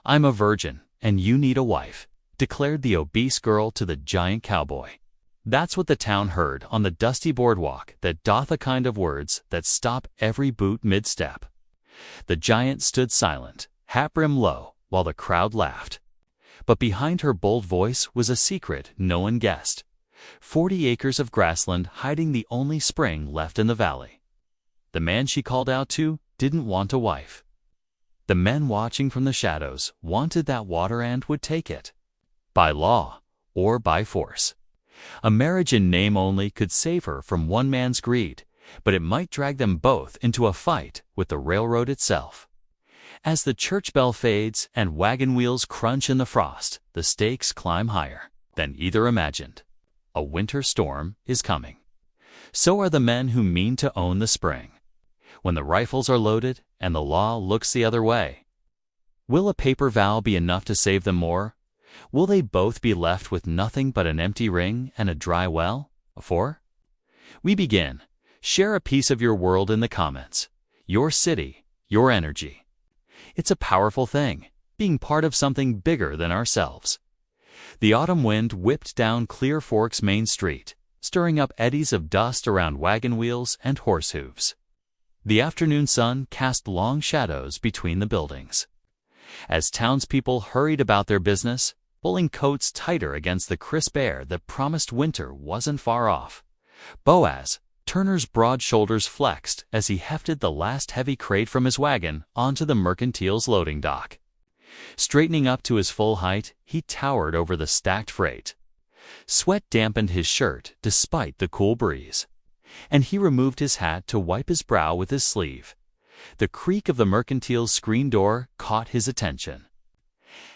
"I'm a virgin, and you need a wife," declared the obese girl to the giant cowboy. That's what the town heard on the dusty boardwalk that doth a kind of words that stop every boot mid-step. The giant stood silent, hat-brim low, while the crowd laughed. But behind her bold voice was a secret no one guessed. 40 acres of grassland hiding the only spring left in the valley. The man she called out to didn't want a wife. The men watching from the shadows wanted that water and would take it. By law or by force. A marriage in name only could save her from one man's greed, but it might drag them both into a fight with the railroad itself. As the church bell fades and wagon wheels crunch in the frost, the stakes climb higher than either imagined. A winter storm is coming. So are the men who mean to own the spring. When the rifles are loaded and the law looks the other way, will a paper vow be enough to save them more? Will they both be left with nothing but an empty ring and a dry well? We begin. Share a piece of your world in the comments. Your city, your energy. It's a powerful thing, being part of something bigger than ourselves. The autumn wind whipped down Clear Fork's main street, stirring up eddies of dust around wagon wheels and horse hooves. The afternoon sun cast long shadows between the buildings. As townspeople hurried about their business, pulling coats tighter against the crisp air that promised winter wasn't far off, Boaz, Turner's broad shoulders flexed as he hefted the last heavy crate from his wagon onto the mercantile's loading dock. Straightening up to his full height, he towered over the stacked freight. Sweat dampened his shirt despite the cool breeze, and he removed his hat to wipe his brow with his sleeve. The creak of the mercantile's screen door caught his attention.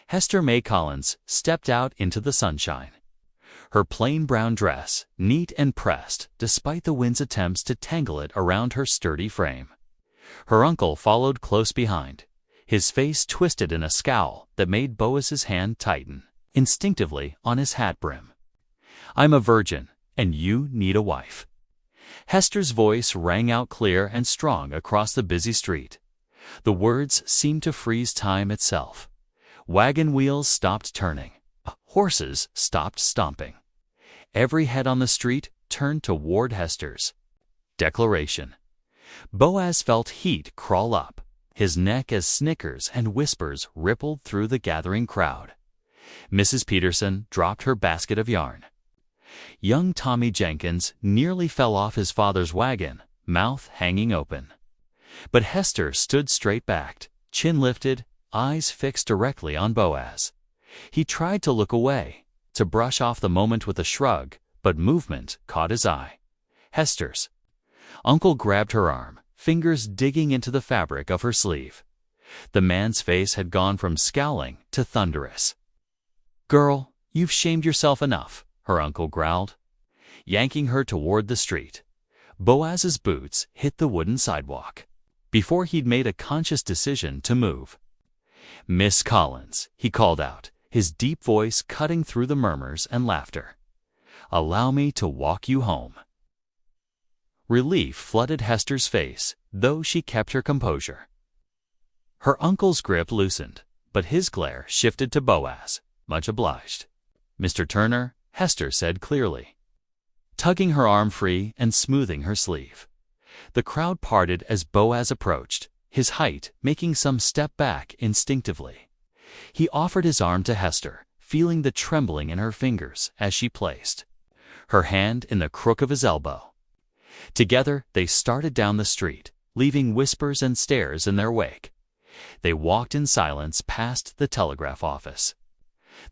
Hester May Collins stepped out into the sunshine. Her plain brown dress, neat and pressed despite the wind's attempts to tangle it around her sturdy frame. Her uncle followed close behind, his face twisted in a scowl that made Boaz's hand tighten instinctively on his hat brim. "I'm a virgin, and you need a wife." Hester's voice rang out clear and strong across the busy street. The words seemed to freeze time itself. Wagon wheels stopped turning. Horses stopped stomping. Every head on the street turned toward Hester's declaration. Boaz felt heat crawl up his neck as snickers and whispers rippled through the gathering crowd. Mrs. Peterson dropped her basket of yarn. Young Tommy Jenkins nearly fell off his father's wagon, mouth hanging open. But Hester stood straight-backed, chin lifted, eyes fixed directly on Boaz. He tried to look away, to brush off the moment with a shrug, but movement caught his eye. Hester's. Uncle grabbed her arm, fingers digging into the fabric of her sleeve. The man's face had gone from scowling to thunderous. "Girl, you've shamed yourself enough," her uncle growled, yanking her toward the street. Boaz's boots hit the wooden sidewalk before he'd made a conscious decision to move. "Miss Collins," he called out, his deep voice cutting through the murmurs and laughter. "Allow me to walk you home." Relief flooded Hester's face, though she kept her composure. Her uncle's grip loosened, but his glare shifted to Boaz. "Much obliged, Mr. Turner," Hester said clearly, tugging her arm free and smoothing her sleeve. The crowd parted as Boaz approached, his height making some step back instinctively. He offered his arm to Hester, feeling the trembling in her fingers as she placed her hand in the crook of his elbow. Together they started down the street, leaving whispers and stares in their wake. They walked in silence past the telegraph office,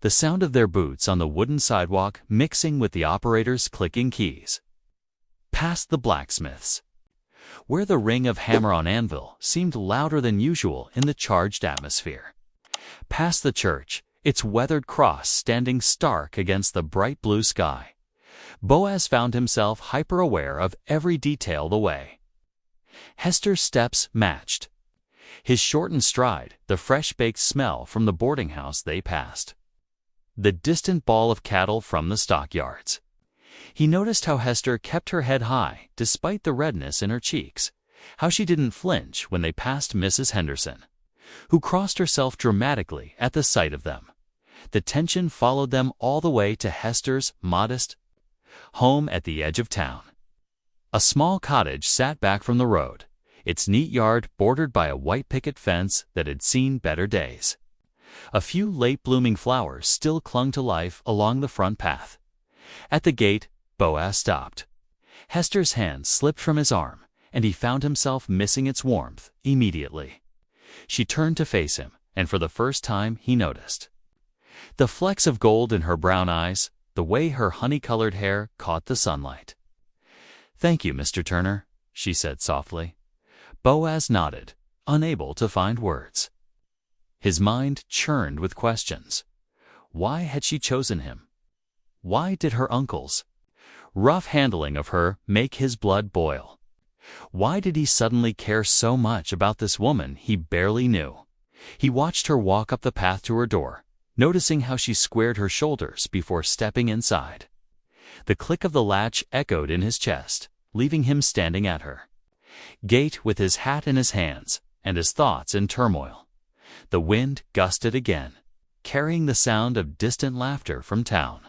the sound of their boots on the wooden sidewalk mixing with the operator's clicking keys. Past the blacksmith's, where the ring of hammer on anvil seemed louder than usual in the charged atmosphere. Past the church, its weathered cross standing stark against the bright blue sky. Boaz found himself hyper-aware of every detail the way. Hester's steps matched his shortened stride, the fresh-baked smell from the boarding house they passed, the distant bawl of cattle from the stockyards. He noticed how Hester kept her head high despite the redness in her cheeks, how she didn't flinch when they passed Mrs. Henderson, who crossed herself dramatically at the sight of them. The tension followed them all the way to Hester's modest home at the edge of town. A small cottage sat back from the road, its neat yard bordered by a white picket fence that had seen better days. A few late-blooming flowers still clung to life along the front path. At the gate, Boaz stopped. Hester's hand slipped from his arm, and he found himself missing its warmth immediately. She turned to face him, and for the first time he noticed the flecks of gold in her brown eyes, the way her honey-colored hair caught the sunlight. "Thank you, Mr. Turner," she said softly. Boaz nodded, unable to find words. His mind churned with questions. Why had she chosen him? Why did her uncle's rough handling of her make his blood boil? Why did he suddenly care so much about this woman he barely knew? He watched her walk up the path to her door, noticing how she squared her shoulders before stepping inside. The click of the latch echoed in his chest, leaving him standing at her gate with his hat in his hands and his thoughts in turmoil. The wind gusted again, carrying the sound of distant laughter from town.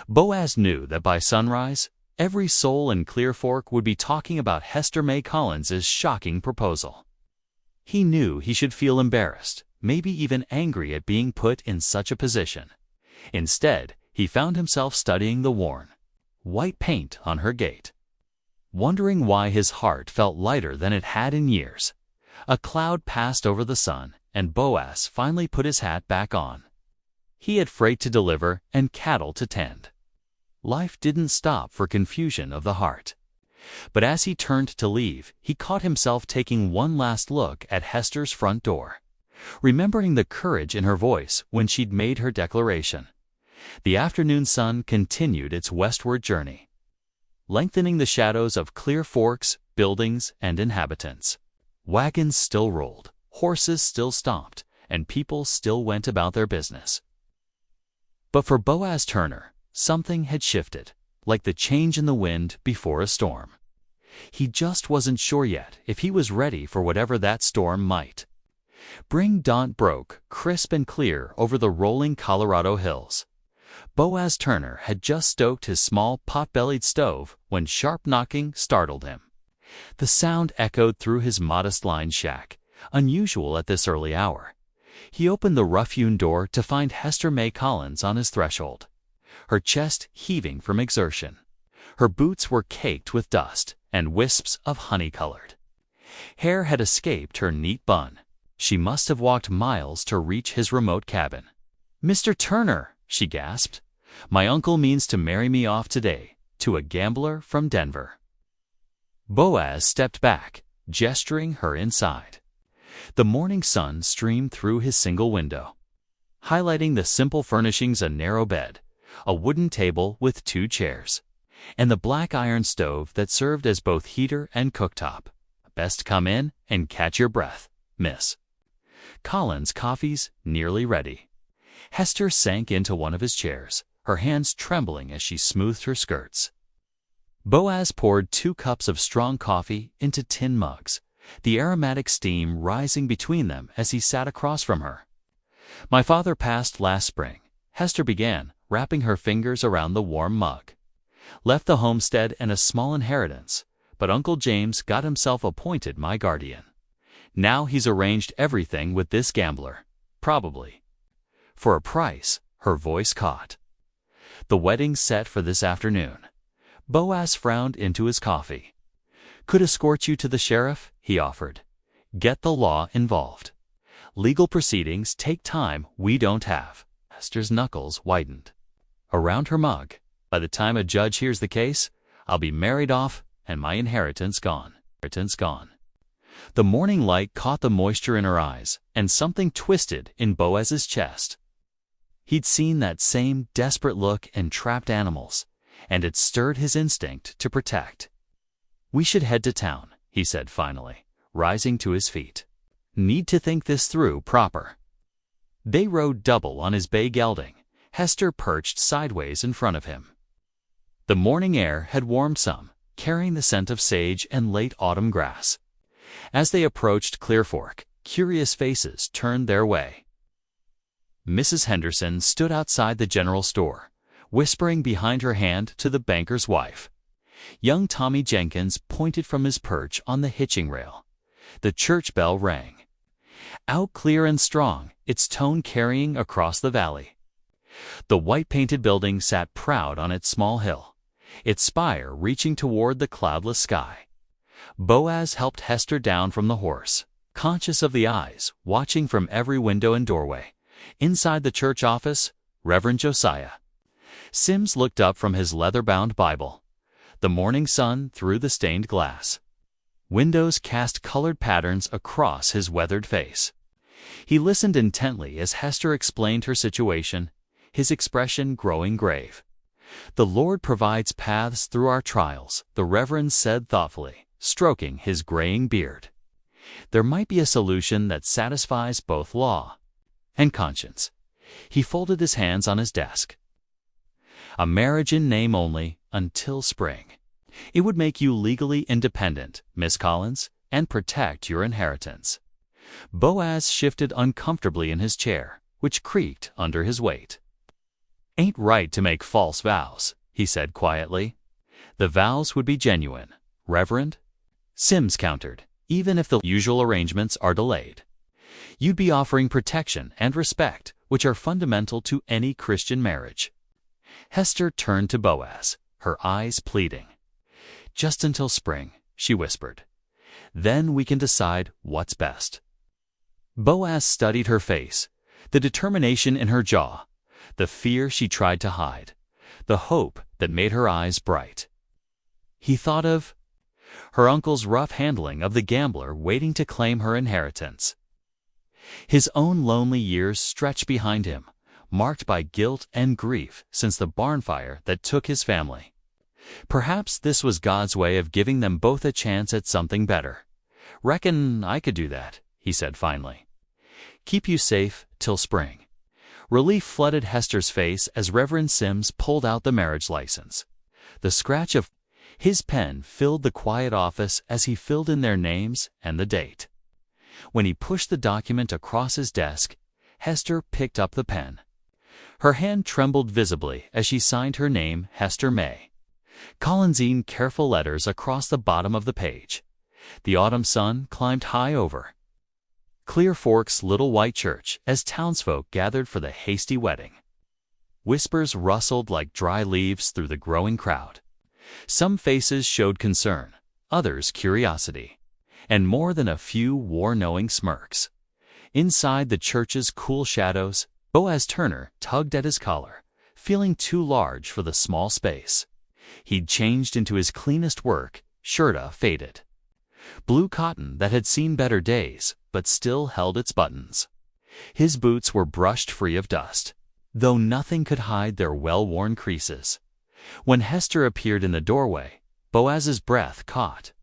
Boaz knew that by sunrise, every soul in Clear Fork would be talking about Hester May Collins's shocking proposal. He knew he should feel embarrassed, maybe even angry at being put in such a position. Instead, he found himself studying the worn, white paint on her gate, wondering why his heart felt lighter than it had in years. A cloud passed over the sun, and Boaz finally put his hat back on. He had freight to deliver and cattle to tend. Life didn't stop for confusion of the heart. But as he turned to leave, he caught himself taking one last look at Hester's front door, remembering the courage in her voice when she'd made her declaration. The afternoon sun continued its westward journey, lengthening the shadows of Clear Fork's buildings and inhabitants. Wagons still rolled, horses still stomped, and people still went about their business. But for Boaz Turner, something had shifted, like the change in the wind before a storm. He just wasn't sure yet if he was ready for whatever that storm might bring. Dawn broke, crisp and clear, over the rolling Colorado hills. Boaz Turner had just stoked his small pot-bellied stove when sharp knocking startled him. The sound echoed through his modest-lined shack, unusual at this early hour. He opened the rough-hewn door to find Hester May Collins on his threshold, her chest heaving from exertion. Her boots were caked with dust, and wisps of honey-colored hair had escaped her neat bun. She must have walked miles to reach his remote cabin. "Mr. Turner," she gasped, "my uncle means to marry me off today to a gambler from Denver." Boaz stepped back, gesturing her inside. The morning sun streamed through his single window, highlighting the simple furnishings: a narrow bed, a wooden table with 2 chairs, and the black iron stove that served as both heater and cooktop. "Best come in and catch your breath, Miss Collins. Coffee's nearly ready." Hester sank into one of his chairs, her hands trembling as she smoothed her skirts. Boaz poured 2 cups of strong coffee into tin mugs, the aromatic steam rising between them as he sat across from her. "My father passed last spring," Hester began, wrapping her fingers around the warm mug. "Left the homestead and a small inheritance, but Uncle James got himself appointed my guardian. Now he's arranged everything with this gambler, probably for a price." Her voice caught. "The wedding's set for this afternoon." Boaz frowned into his coffee. "Could escort you to the sheriff," he offered. "Get the law involved. Legal proceedings take time we don't have." Hester's knuckles widened around her mug. "By the time a judge hears the case, I'll be married off and my inheritance gone." The morning light caught the moisture in her eyes, and something twisted in Boaz's chest. He'd seen that same desperate look in trapped animals, and it stirred his instinct to protect. "We should head to town," he said finally, rising to his feet. "Need to think this through proper." They rode double on his bay gelding, Hester perched sideways in front of him. The morning air had warmed some, carrying the scent of sage and late autumn grass. As they approached Clear Fork, Curious faces turned their way. Mrs. Henderson stood outside the general store, whispering behind her hand to the banker's wife. Young Tommy Jenkins pointed from his perch on the hitching rail. The church bell rang. Out clear and strong, its tone carrying across the valley. The white-painted building sat proud on its small hill, its spire reaching toward the cloudless sky. Boaz helped Hester down from the horse, conscious of the eyes watching from every window and doorway. Inside the church office, Reverend Josiah Sims looked up from his leather-bound Bible, the morning sun through the stained glass. Windows cast colored patterns across his weathered face. He listened intently as Hester explained her situation, his expression growing grave. "The Lord provides paths through our trials," the Reverend said thoughtfully, stroking his graying beard. "There might be a solution that satisfies both law and conscience." He folded his hands on his desk. "A marriage in name only, until spring. It would make you legally independent, Miss Collins, and protect your inheritance." Boaz shifted uncomfortably in his chair, which creaked under his weight. "Ain't right to make false vows," he said quietly. "The vows would be genuine, Reverend," Sims countered, "even if the usual arrangements are delayed. You'd be offering protection and respect, which are fundamental to any Christian marriage." Hester turned to Boaz, her eyes pleading. "Just until spring," she whispered. "Then we can decide what's best." Boaz studied her face, the determination in her jaw, the fear she tried to hide, the hope that made her eyes bright. He thought of her uncle's rough handling of the gambler waiting to claim her inheritance. His own lonely years stretched behind him, marked by guilt and grief since the barn fire that took his family. Perhaps this was God's way of giving them both a chance at something better. "Reckon I could do that," he said finally. "Keep you safe till spring." Relief flooded Hester's face as Reverend Sims pulled out the marriage license. The scratch of his pen filled the quiet office as he filled in their names and the date. When he pushed the document across his desk, Hester picked up the pen. Her hand trembled visibly as she signed her name, Hester May. Collinsine careful letters across the bottom of the page. The autumn sun climbed high over Clear Fork's little white church as townsfolk gathered for the hasty wedding. Whispers rustled like dry leaves through the growing crowd. Some faces showed concern, others curiosity, and more than a few war-knowing smirks. Inside the church's cool shadows, Boaz Turner tugged at his collar, feeling too large for the small space. He'd changed into his cleanest work, shirta faded. Blue cotton that had seen better days, but still held its buttons. His boots were brushed free of dust, though nothing could hide their well-worn creases. When Hester appeared in the doorway, Boaz's breath caught.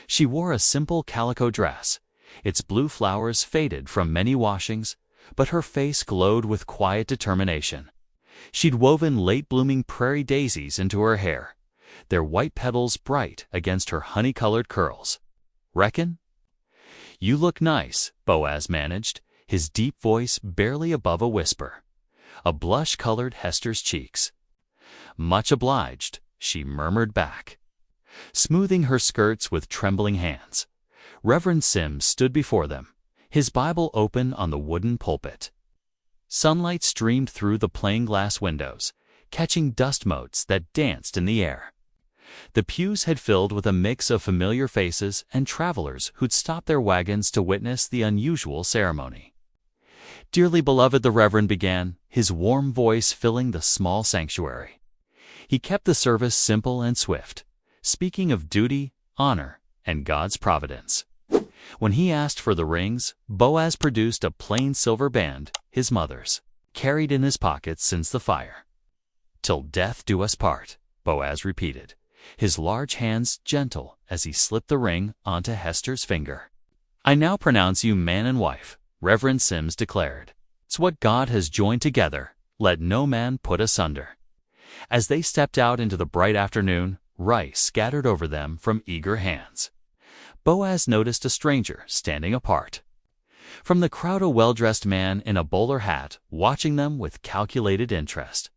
She wore a simple calico dress. Its blue flowers faded from many washings, but her face glowed with quiet determination. She'd woven late-blooming prairie daisies into her hair, their white petals bright against her honey-colored curls. "Reckon?" "You look nice," Boaz managed, his deep voice barely above a whisper. A blush colored Hester's cheeks. "Much obliged," she murmured back, smoothing her skirts with trembling hands. Reverend Sims stood before them, his Bible open on the wooden pulpit. Sunlight streamed through the plain-glass windows, catching dust motes that danced in the air. The pews had filled with a mix of familiar faces and travelers who'd stopped their wagons to witness the unusual ceremony. "Dearly beloved," the Reverend began, his warm voice filling the small sanctuary. He kept the service simple and swift, speaking of duty, honor, and God's providence. When he asked for the rings, Boaz produced a plain silver band, his mother's, carried in his pocket since the fire. "Till death do us part," Boaz repeated, his large hands gentle as he slipped the ring onto Hester's finger. "I now pronounce you man and wife," Reverend Sims declared. "It's what God has joined together, let no man put asunder." As they stepped out into the bright afternoon, rice scattered over them from eager hands. Boaz noticed a stranger standing apart. From the crowd, a well-dressed man in a bowler hat watching them with calculated interest.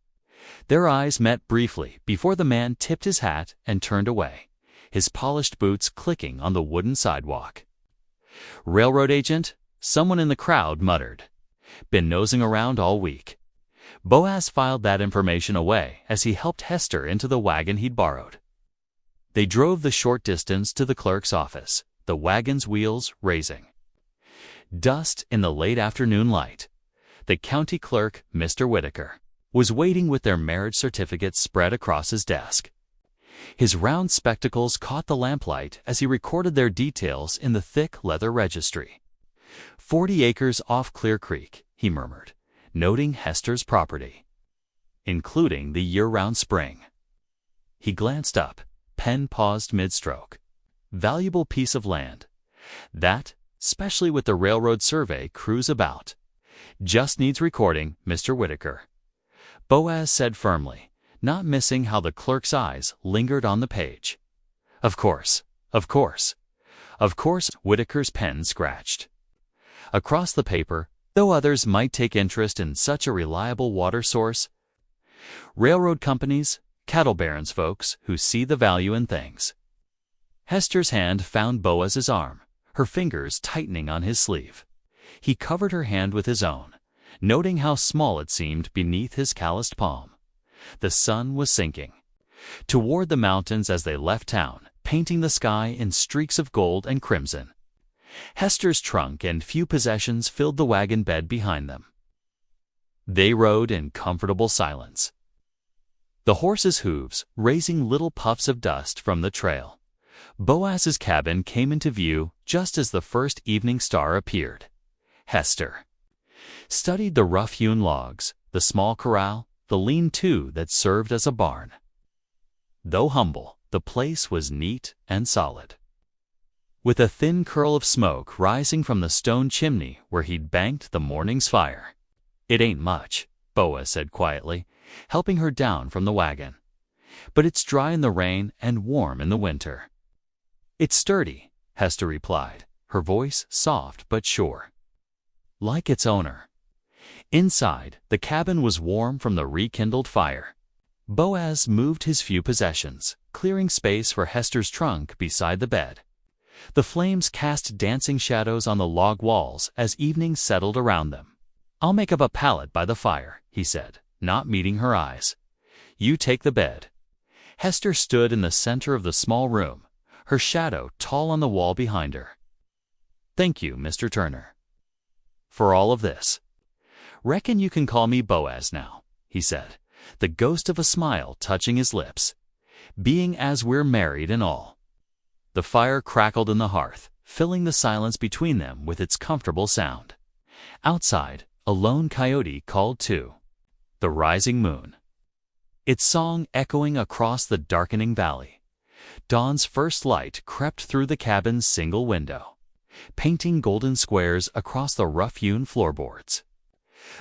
Their eyes met briefly before the man tipped his hat and turned away, his polished boots clicking on the wooden sidewalk. "Railroad agent?" someone in the crowd muttered. "Been nosing around all week." Boaz filed that information away as he helped Hester into the wagon he'd borrowed. They drove the short distance to the clerk's office, the wagon's wheels raising. Dust in the late afternoon light. The county clerk, Mr. Whitaker, was waiting with their marriage certificates spread across his desk. His round spectacles caught the lamplight as he recorded their details in the thick leather registry. 40 acres off Clear Creek, he murmured, noting Hester's property, including the year-round spring. He glanced up, pen paused mid-stroke. Valuable piece of land. That, especially with the railroad survey crews about. Just needs recording, Mr. Whitaker. Boaz said firmly, not missing how the clerk's eyes lingered on the page. Of course, of course. Of course, Whitaker's pen scratched. Across the paper, though others might take interest in such a reliable water source, railroad companies, cattle barons folks who see the value in things. Hester's hand found Boaz's arm, her fingers tightening on his sleeve. He covered her hand with his own, noting how small it seemed beneath his calloused palm. The sun was sinking toward the mountains as they left town, painting the sky in streaks of gold and crimson. Hester's trunk and few possessions filled the wagon bed behind them. They rode in comfortable silence, the horses' hooves raising little puffs of dust from the trail. Boaz's cabin came into view just as the first evening star appeared. Hester studied the rough-hewn logs, the small corral, the lean-to that served as a barn. Though humble, the place was neat and solid, with a thin curl of smoke rising from the stone chimney where he'd banked the morning's fire. "It ain't much," Boaz said quietly, helping her down from the wagon. "But it's dry in the rain and warm in the winter." "It's sturdy," Hester replied, her voice soft but sure, like its owner. Inside, the cabin was warm from the rekindled fire. Boaz moved his few possessions, clearing space for Hester's trunk beside the bed. The flames cast dancing shadows on the log walls as evening settled around them. "I'll make up a pallet by the fire," he said, not meeting her eyes. "You take the bed." Hester stood in the center of the small room, her shadow tall on the wall behind her. "Thank you, Mr. Turner, for all of this. Reckon you can call me Boaz now," he said, the ghost of a smile touching his lips. "Being as we're married and all." The fire crackled in the hearth, filling the silence between them with its comfortable sound. Outside, a lone coyote called to the rising moon, its song echoing across the darkening valley. Dawn's first light crept through the cabin's single window, painting golden squares across the rough-hewn floorboards.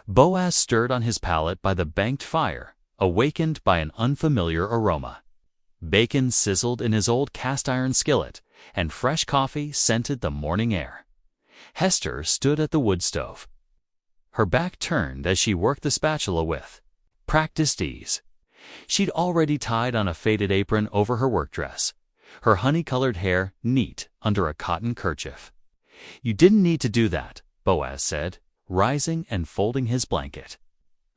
Boaz stirred on his pallet by the banked fire, awakened by an unfamiliar aroma. Bacon sizzled in his old cast-iron skillet, and fresh coffee scented the morning air. Hester stood at the wood stove, her back turned as she worked the spatula with practiced ease. She'd already tied on a faded apron over her work dress, her honey-colored hair neat under a cotton kerchief. "You didn't need to do that," Boaz said, rising and folding his blanket.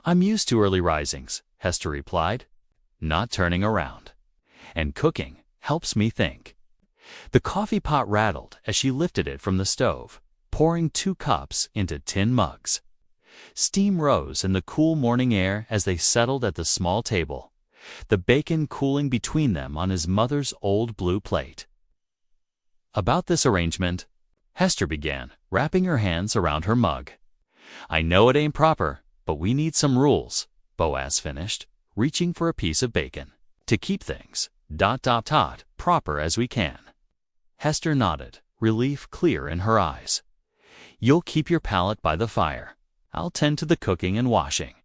"I'm used to early risings," Hester replied, not turning around. "And cooking helps me think." The coffee pot rattled as she lifted it from the stove, pouring 2 cups into tin mugs. Steam rose in the cool morning air as they settled at the small table, the bacon cooling between them on his mother's old blue plate. "About this arrangement," Hester began, wrapping her hands around her mug. "I know it ain't proper, but we need some rules," Boaz finished, reaching for a piece of bacon, "to keep things proper as we can." Hester nodded, relief clear in her eyes. "You'll keep your pallet by the fire. I'll tend to the cooking and washing.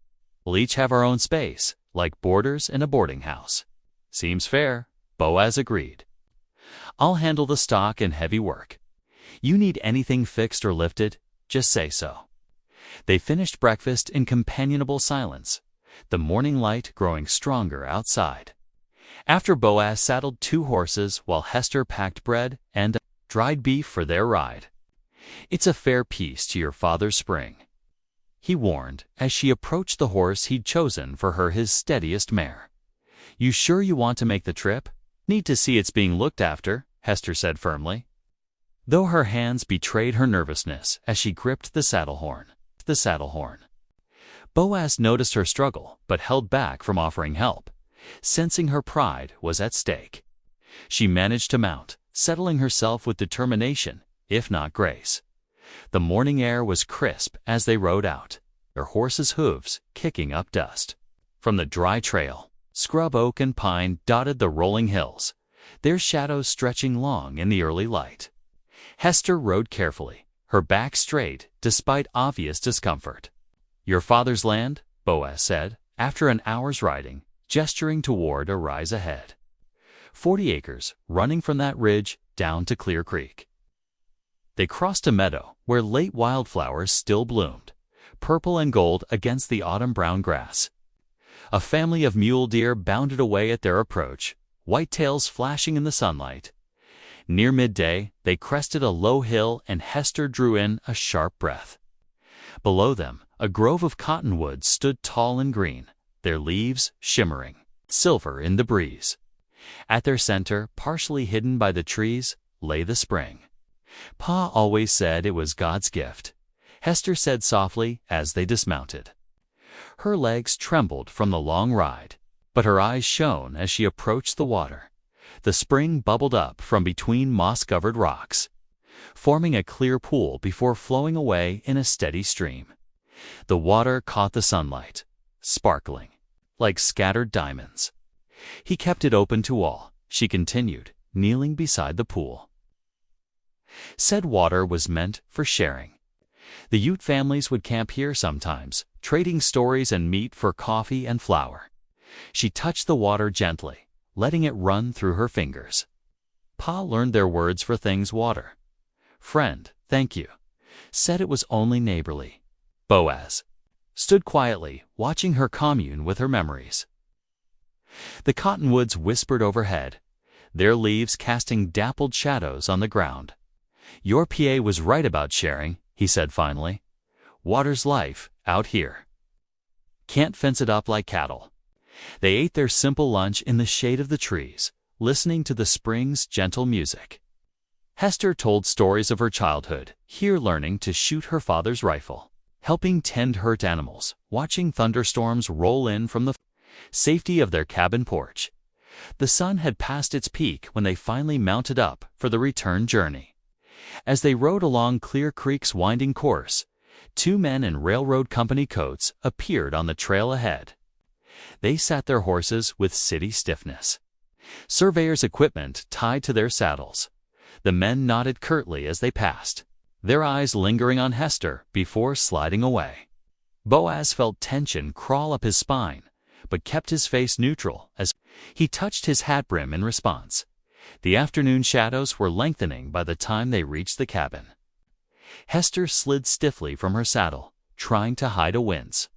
We'll each have our own space, like boarders in a boarding house." "Seems fair," Boaz agreed. "I'll handle the stock and heavy work. You need anything fixed or lifted, just say so. They finished breakfast in companionable silence, the morning light growing stronger outside. After Boaz saddled 2 horses while Hester packed bread and dried beef for their ride. "It's a fair piece to your father's spring," he warned as she approached the horse he'd chosen for her, his steadiest mare. "You sure you want to make the trip? Need to see it's being looked after," Hester said firmly, though her hands betrayed her nervousness as she gripped the saddle horn. Boaz noticed her struggle but held back from offering help, sensing her pride was at stake. She managed to mount, settling herself with determination, if not grace. The morning air was crisp as they rode out, their horses' hooves kicking up dust. From the dry trail, scrub oak and pine dotted the rolling hills, their shadows stretching long in the early light. Hester rode carefully, her back straight despite obvious discomfort. "Your father's land?" Boaz said, after an hour's riding, gesturing toward a rise ahead. 40 acres, running from that ridge down to Clear Creek. They crossed a meadow where late wildflowers still bloomed, purple and gold against the autumn-brown grass. A family of mule deer bounded away at their approach, white tails flashing in the sunlight. Near midday, they crested a low hill and Hester drew in a sharp breath. Below them, a grove of cottonwoods stood tall and green, their leaves shimmering silver in the breeze. At their center, partially hidden by the trees, lay the spring. "Pa always said it was God's gift," Hester said softly as they dismounted. Her legs trembled from the long ride, but her eyes shone as she approached the water. The spring bubbled up from between moss-covered rocks, forming a clear pool before flowing away in a steady stream. The water caught the sunlight, sparkling like scattered diamonds. "He kept it open to all," she continued, kneeling beside the pool. Said water was meant for sharing. The Ute families would camp here sometimes, trading stories and meat for coffee and flour. She touched the water gently, letting it run through her fingers. Pa learned their words for things water. "Friend, thank you," said it was only neighborly. Boaz stood quietly, watching her commune with her memories. The cottonwoods whispered overhead, their leaves casting dappled shadows on the ground. "Your PA was right about sharing," he said finally. "Water's life, out here. Can't fence it up like cattle." They ate their simple lunch in the shade of the trees, listening to the spring's gentle music. Hester told stories of her childhood, here learning to shoot her father's rifle, helping tend hurt animals, watching thunderstorms roll in from the safety of their cabin porch. The sun had passed its peak when they finally mounted up for the return journey. As they rode along Clear Creek's winding course, 2 men in railroad company coats appeared on the trail ahead. They sat their horses with city stiffness, surveyor's equipment tied to their saddles. The men nodded curtly as they passed, their eyes lingering on Hester before sliding away. Boaz felt tension crawl up his spine, but kept his face neutral as he touched his hat brim in response. The afternoon shadows were lengthening by the time they reached the cabin. Hester slid stiffly from her saddle, trying to hide a wince.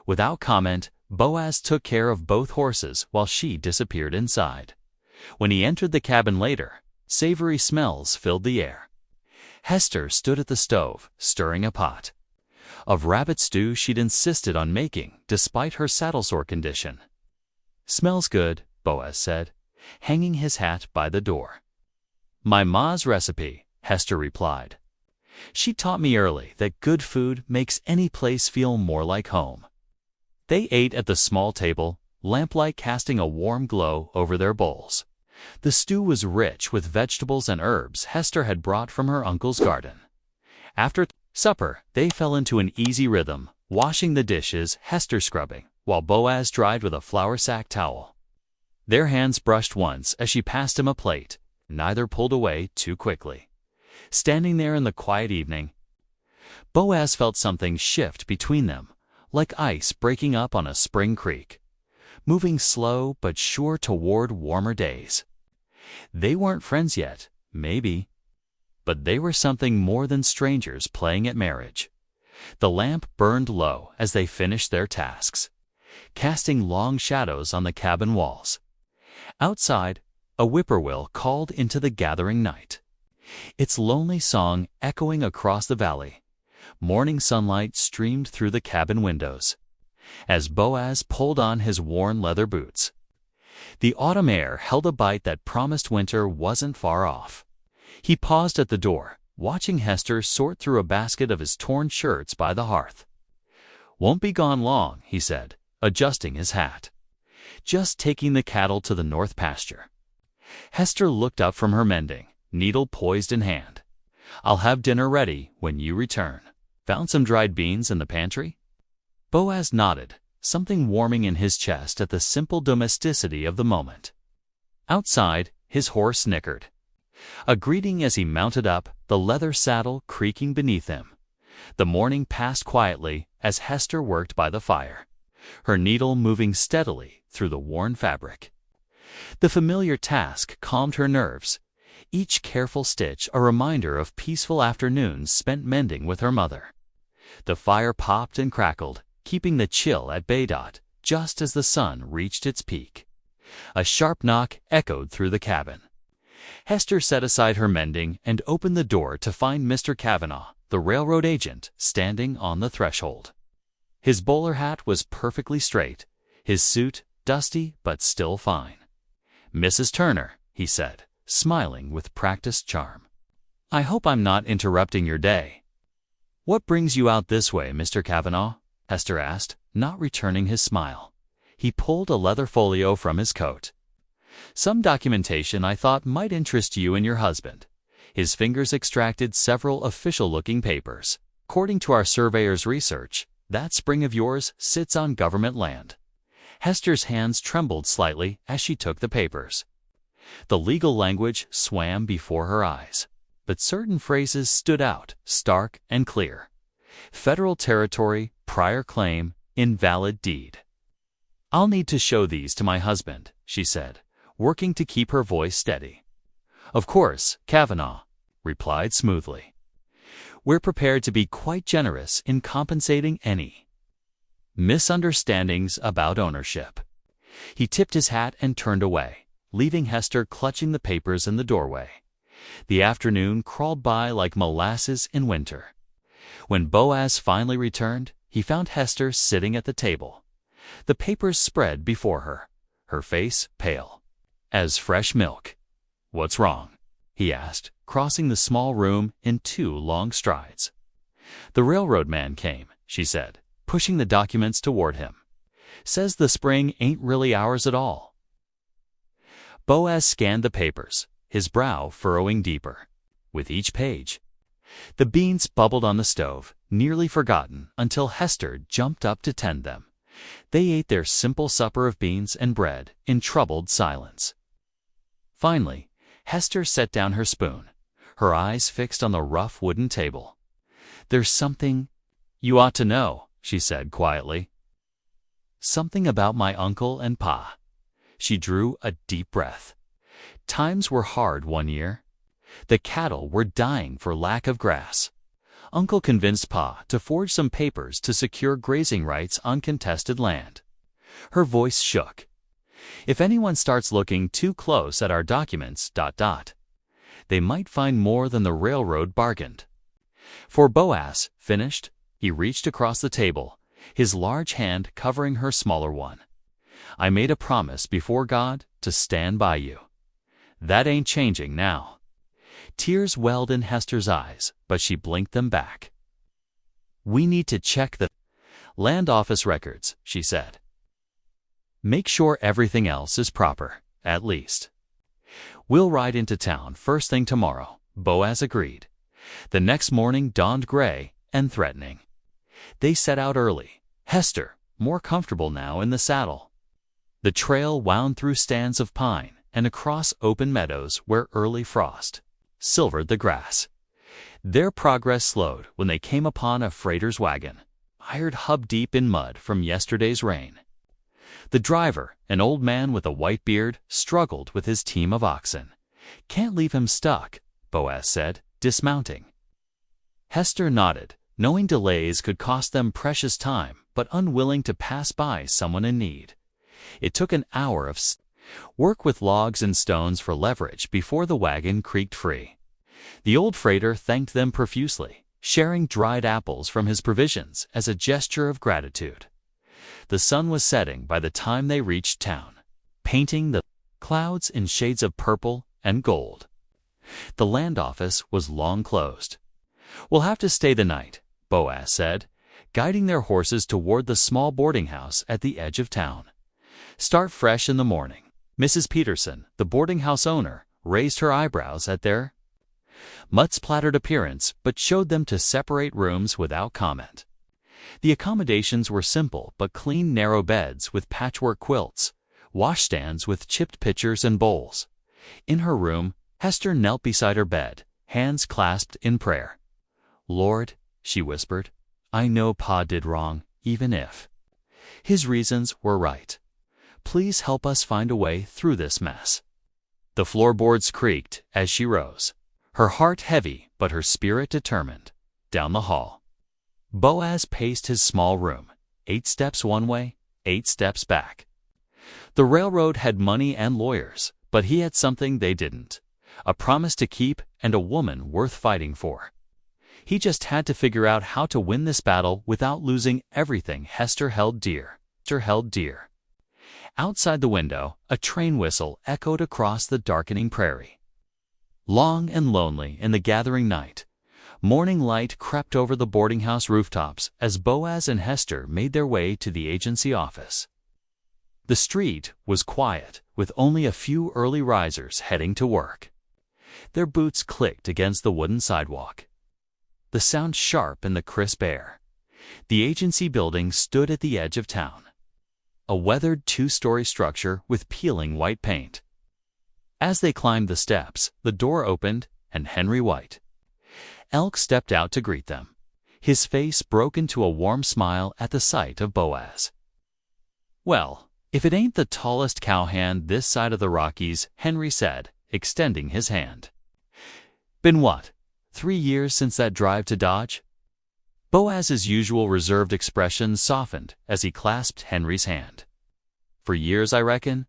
Without comment, Boaz took care of both horses while she disappeared inside. When he entered the cabin later, savory smells filled the air. Hester stood at the stove, stirring a pot of rabbit stew she'd insisted on making despite her saddle-sore condition. "Smells good," Boaz said, hanging his hat by the door. "My ma's recipe," Hester replied. "She taught me early that good food makes any place feel more like home." They ate at the small table, lamplight casting a warm glow over their bowls. The stew was rich with vegetables and herbs Hester had brought from her uncle's garden. After supper, they fell into an easy rhythm, washing the dishes, Hester scrubbing, while Boaz dried with a flour sack towel. Their hands brushed once as she passed him a plate, neither pulled away too quickly. Standing there in the quiet evening, Boaz felt something shift between them, like ice breaking up on a spring creek, moving slow but sure toward warmer days. They weren't friends yet, maybe, but they were something more than strangers playing at marriage. The lamp burned low as they finished their tasks, casting long shadows on the cabin walls. Outside, a whippoorwill called into the gathering night, its lonely song echoing across the valley. Morning sunlight streamed through the cabin windows as Boaz pulled on his worn leather boots. The autumn air held a bite that promised winter wasn't far off. He paused at the door, watching Hester sort through a basket of his torn shirts by the hearth. "Won't be gone long," he said, adjusting his hat. "Just taking the cattle to the north pasture." Hester looked up from her mending, needle poised in hand. "I'll have dinner ready when you return. Found some dried beans in the pantry?" Boaz nodded, something warming in his chest at the simple domesticity of the moment. Outside, his horse snickered, a greeting as he mounted up, the leather saddle creaking beneath him. The morning passed quietly as Hester worked by the fire, her needle moving steadily through the worn fabric. The familiar task calmed her nerves, each careful stitch a reminder of peaceful afternoons spent mending with her mother. The fire popped and crackled, keeping the chill at bay. Just as the sun reached its peak, a sharp knock echoed through the cabin. Hester set aside her mending and opened the door to find Mr. Kavanaugh, the railroad agent, standing on the threshold. His bowler hat was perfectly straight, his suit dusty but still fine. "Mrs. Turner," he said, smiling with practiced charm. "I hope I'm not interrupting your day." "What brings you out this way, Mr. Kavanaugh?" Hester asked, not returning his smile. He pulled a leather folio from his coat. "Some documentation I thought might interest you and your husband." His fingers extracted several official-looking papers. "According to our surveyor's research, that spring of yours sits on government land." Hester's hands trembled slightly as she took the papers. The legal language swam before her eyes, but certain phrases stood out, stark and clear. Federal territory, prior claim, invalid deed. "I'll need to show these to my husband," she said, working to keep her voice steady. "Of course," Kavanaugh replied smoothly. "We're prepared to be quite generous in compensating any misunderstandings about ownership." He tipped his hat and turned away, leaving Hester clutching the papers in the doorway. The afternoon crawled by like molasses in winter. When Boaz finally returned, he found Hester sitting at the table, the papers spread before her, her face pale as fresh milk. "What's wrong?" he asked, crossing the small room in 2 long strides. "The railroad man came," she said, pushing the documents toward him. "Says the spring ain't really ours at all." Boaz scanned the papers, his brow furrowing deeper with each page. The beans bubbled on the stove, nearly forgotten until Hester jumped up to tend them. They ate their simple supper of beans and bread in troubled silence. Finally, Hester set down her spoon, her eyes fixed on the rough wooden table. "There's something you ought to know," she said quietly. "Something about my uncle and Pa." She drew a deep breath. Times were hard one year. The cattle were dying for lack of grass. Uncle convinced Pa to forge some papers to secure grazing rights on contested land. Her voice shook. "If anyone starts looking too close at our documents, they might find more than the railroad bargained." For Boaz, finished, he reached across the table, his large hand covering her smaller one. "I made a promise before God to stand by you. That ain't changing now." Tears welled in Hester's eyes, but she blinked them back. "We need to check the land office records," she said. "Make sure everything else is proper, at least." "We'll ride into town first thing tomorrow," Boaz agreed. The next morning dawned gray and threatening. They set out early, Hester more comfortable now in the saddle. The trail wound through stands of pine and across open meadows where early frost silvered the grass. Their progress slowed when they came upon a freighter's wagon, mired hub-deep in mud from yesterday's rain. The driver, an old man with a white beard, struggled with his team of oxen. "Can't leave him stuck," Boaz said, dismounting. Hester nodded, knowing delays could cost them precious time, but unwilling to pass by someone in need. It took an hour of work with logs and stones for leverage before the wagon creaked free. The old freighter thanked them profusely, sharing dried apples from his provisions as a gesture of gratitude. The sun was setting by the time they reached town, painting the clouds in shades of purple and gold. The land office was long closed. "We'll have to stay the night," Boaz said, guiding their horses toward the small boarding house at the edge of town. "Start fresh in the morning." Mrs. Peterson, the boarding house owner, raised her eyebrows at their mud-splattered appearance but showed them to separate rooms without comment. The accommodations were simple but clean, narrow beds with patchwork quilts, washstands with chipped pitchers and bowls. In her room, Hester knelt beside her bed, hands clasped in prayer. "Lord," she whispered, "I know Pa did wrong, even if his reasons were right. Please help us find a way through this mess." The floorboards creaked as she rose, her heart heavy but her spirit determined. Down the hall, Boaz paced his small room, 8 steps one way, 8 steps back. The railroad had money and lawyers, but he had something they didn't: a promise to keep and a woman worth fighting for. He just had to figure out how to win this battle without losing everything Hester held dear. Outside the window, a train whistle echoed across the darkening prairie. Long and lonely in the gathering night, morning light crept over the boarding house rooftops as Boaz and Hester made their way to the agency office. The street was quiet, with only a few early risers heading to work. Their boots clicked against the wooden sidewalk, the sound sharp in the crisp air. The agency building stood at the edge of town, a weathered 2-story structure with peeling white paint. As they climbed the steps, the door opened, and Henry White Elk stepped out to greet them. His face broke into a warm smile at the sight of Boaz. "Well, if it ain't the tallest cowhand this side of the Rockies," Henry said, extending his hand. "Been what, 3 years since that drive to Dodge?" Boaz's usual reserved expression softened as he clasped Henry's hand. "For years, I reckon."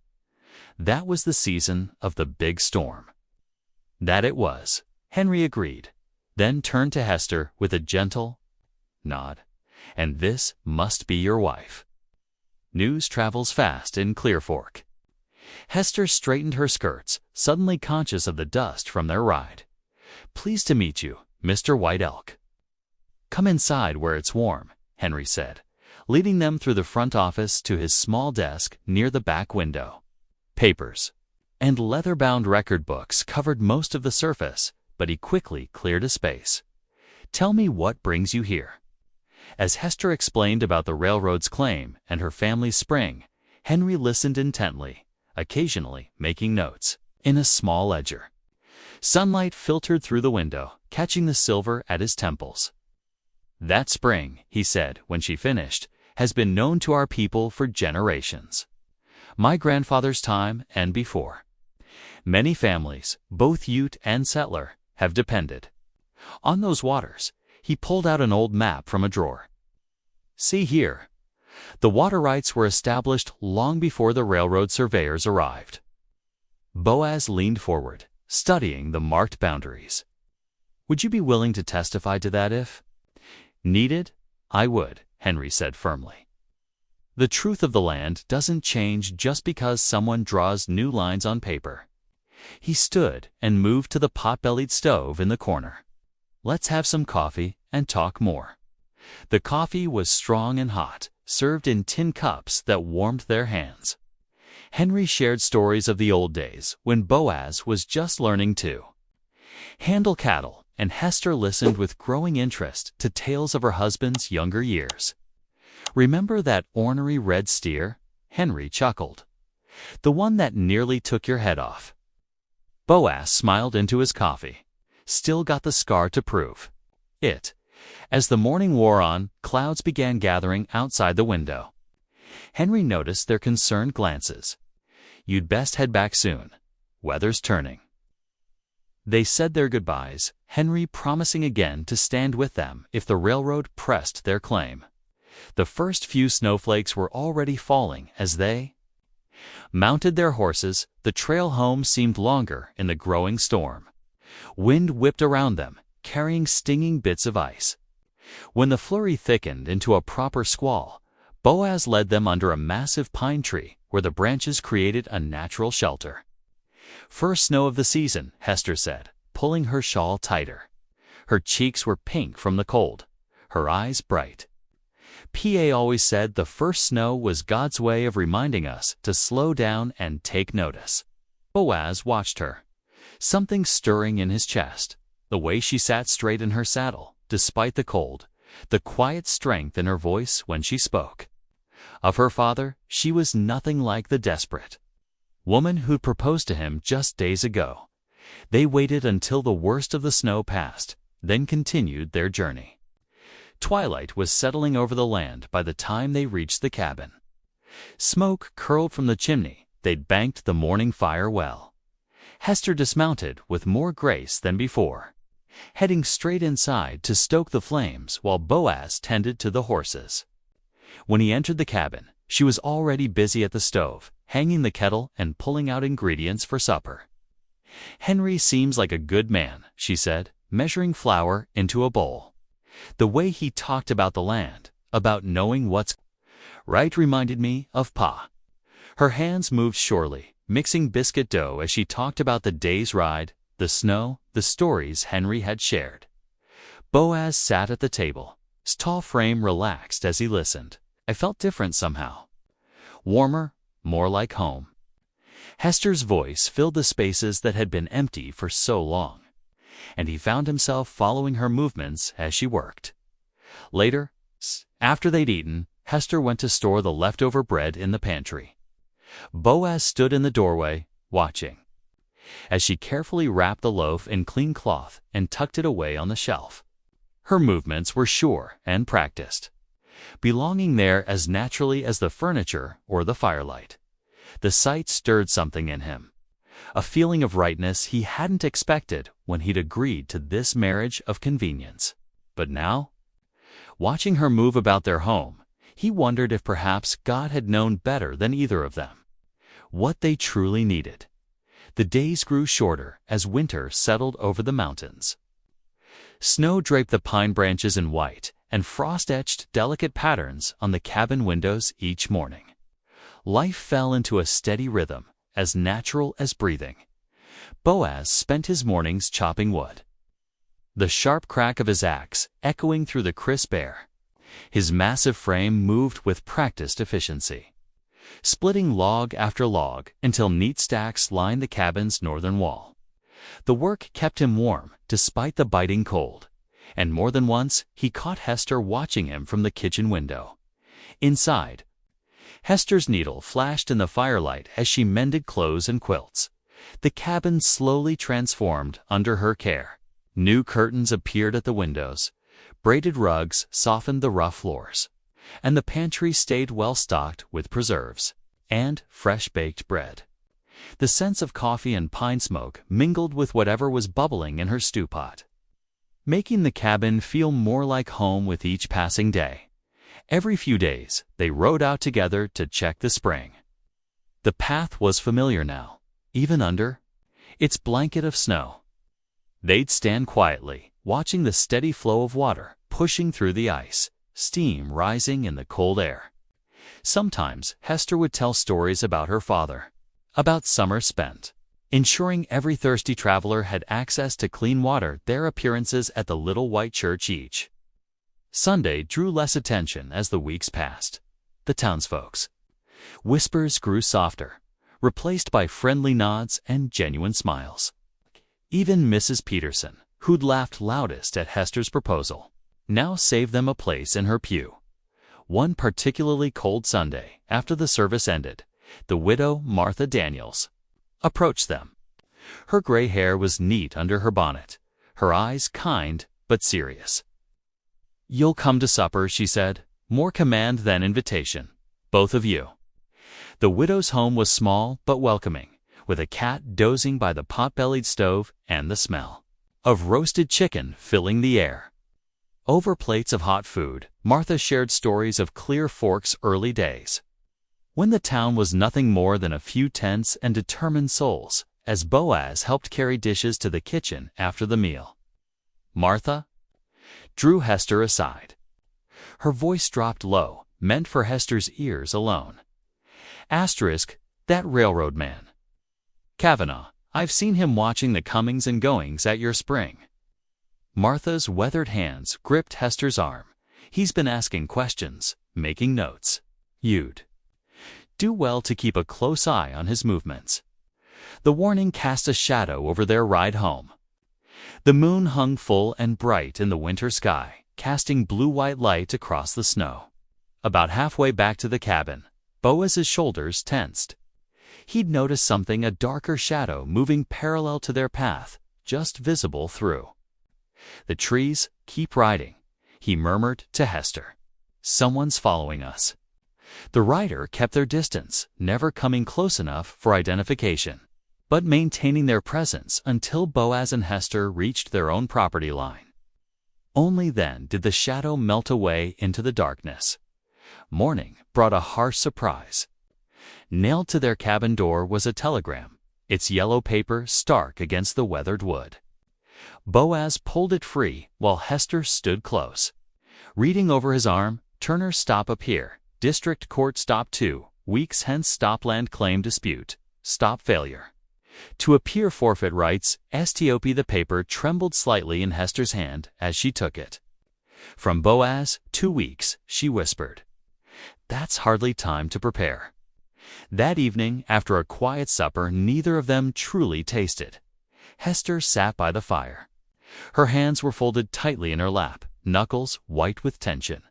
That was the season of the big storm. That it was, Henry agreed, then turned to Hester with a gentle nod. "And this must be your wife." News travels fast in Clear Fork. Hester straightened her skirts, suddenly conscious of the dust from their ride. "Pleased to meet you, Mr. White Elk." "Come inside where it's warm," Henry said, leading them through the front office to his small desk near the back window. Papers and leather-bound record books covered most of the surface, but he quickly cleared a space. "Tell me what brings you here." As Hester explained about the railroad's claim and her family's spring, Henry listened intently, occasionally making notes in a small ledger. Sunlight filtered through the window, catching the silver at his temples. "That spring," he said when she finished, "has been known to our people for generations. My grandfather's time and before. Many families, both Ute and settler, have depended on those waters." He pulled out an old map from a drawer. "See here. The water rights were established long before the railroad surveyors arrived." Boaz leaned forward, studying the marked boundaries. "Would you be willing to testify to that if needed?" "I would," Henry said firmly. "The truth of the land doesn't change just because someone draws new lines on paper." He stood and moved to the pot-bellied stove in the corner. "Let's have some coffee and talk more." The coffee was strong and hot, served in tin cups that warmed their hands. Henry shared stories of the old days when Boaz was just learning to handle cattle, and Hester listened with growing interest to tales of her husband's younger years. "Remember that ornery red steer?" Henry chuckled. "The one that nearly took your head off." Boaz smiled into his coffee. "Still got the scar to prove it." As the morning wore on, clouds began gathering outside the window. Henry noticed their concerned glances. "You'd best head back soon. Weather's turning." They said their goodbyes, Henry promising again to stand with them if the railroad pressed their claim. The first few snowflakes were already falling as they mounted their horses. The trail home seemed longer in the growing storm. Wind whipped around them, carrying stinging bits of ice. When the flurry thickened into a proper squall, Boaz led them under a massive pine tree where the branches created a natural shelter. "First snow of the season," Hester said, pulling her shawl tighter. Her cheeks were pink from the cold, her eyes bright. "PA always said the first snow was God's way of reminding us to slow down and take notice." Boaz watched her, something stirring in his chest, the way she sat straight in her saddle, despite the cold, the quiet strength in her voice when she spoke. Of her father, she was nothing like the desperate woman who'd proposed to him just days ago. They waited until the worst of the snow passed, then continued their journey. Twilight was settling over the land by the time they reached the cabin. Smoke curled from the chimney. They'd banked the morning fire well. Hester dismounted with more grace than before, heading straight inside to stoke the flames while Boaz tended to the horses. When he entered the cabin, she was already busy at the stove, hanging the kettle and pulling out ingredients for supper. "Henry seems like a good man," she said, measuring flour into a bowl. "The way he talked about the land, about knowing what's right, reminded me of Pa." Her hands moved surely, mixing biscuit dough as she talked about the day's ride, the snow, the stories Henry had shared. Boaz sat at the table, his tall frame relaxed as he listened. "I felt different somehow. Warmer, more like home." Hester's voice filled the spaces that had been empty for so long, and he found himself following her movements as she worked. Later, after they'd eaten, Hester went to store the leftover bread in the pantry. Boaz stood in the doorway, watching, as she carefully wrapped the loaf in clean cloth and tucked it away on the shelf. Her movements were sure and practiced, belonging there as naturally as the furniture or the firelight. The sight stirred something in him, a feeling of rightness he hadn't expected when he'd agreed to this marriage of convenience. But now, watching her move about their home, he wondered if perhaps God had known better than either of them what they truly needed. The days grew shorter as winter settled over the mountains. Snow draped the pine branches in white, and frost etched delicate patterns on the cabin windows each morning. Life fell into a steady rhythm, as natural as breathing. Boaz spent his mornings chopping wood, the sharp crack of his axe echoing through the crisp air. His massive frame moved with practiced efficiency, splitting log after log until neat stacks lined the cabin's northern wall. The work kept him warm despite the biting cold, and more than once he caught Hester watching him from the kitchen window. Inside, Hester's needle flashed in the firelight as she mended clothes and quilts. The cabin slowly transformed under her care. New curtains appeared at the windows, braided rugs softened the rough floors, and the pantry stayed well stocked with preserves and fresh-baked bread. The sense of coffee and pine smoke mingled with whatever was bubbling in her stew pot, making the cabin feel more like home with each passing day. Every few days, they rode out together to check the spring. The path was familiar now, even under its blanket of snow. They'd stand quietly, watching the steady flow of water pushing through the ice, steam rising in the cold air. Sometimes Hester would tell stories about her father, about summers spent ensuring every thirsty traveler had access to clean water, their appearances at the little white church each Sunday drew less attention as the weeks passed. The townsfolk's whispers grew softer, replaced by friendly nods and genuine smiles. Even Mrs. Peterson, who'd laughed loudest at Hester's proposal, now saved them a place in her pew. One particularly cold Sunday, after the service ended, the widow Martha Daniels approached them. Her gray hair was neat under her bonnet, her eyes kind but serious. "You'll come to supper," she said, more command than invitation. "Both of you." The widow's home was small but welcoming, with a cat dozing by the pot-bellied stove and the smell of roasted chicken filling the air. Over plates of hot food, Martha shared stories of Clear Fork's early days, when the town was nothing more than a few tense and determined souls, as Boaz helped carry dishes to the kitchen after the meal. Martha drew Hester aside. Her voice dropped low, meant for Hester's ears alone. That railroad man. Kavanaugh, I've seen him watching the comings and goings at your spring. Martha's weathered hands gripped Hester's arm. He's been asking questions, making notes. You'd do well to keep a close eye on his movements. The warning cast a shadow over their ride home. The moon hung full and bright in the winter sky, casting blue-white light across the snow. About halfway back to the cabin, Boaz's shoulders tensed. He'd noticed something, a darker shadow moving parallel to their path, just visible through the trees. Keep riding, he murmured to Hester. Someone's following us. The rider kept their distance, never coming close enough for identification, but maintaining their presence until Boaz and Hester reached their own property line. Only then did the shadow melt away into the darkness. Morning brought a harsh surprise. Nailed to their cabin door was a telegram, its yellow paper stark against the weathered wood. Boaz pulled it free while Hester stood close. Reading over his arm, Turner stop appear, District Court stop 2, weeks hence stop land claim dispute, stop failure. To appear forfeit rights, stop. The paper trembled slightly in Hester's hand as she took it. From Boaz, 2 weeks, she whispered. That's hardly time to prepare. That evening, after a quiet supper neither of them truly tasted, Hester sat by the fire. Her hands were folded tightly in her lap, knuckles white with tension.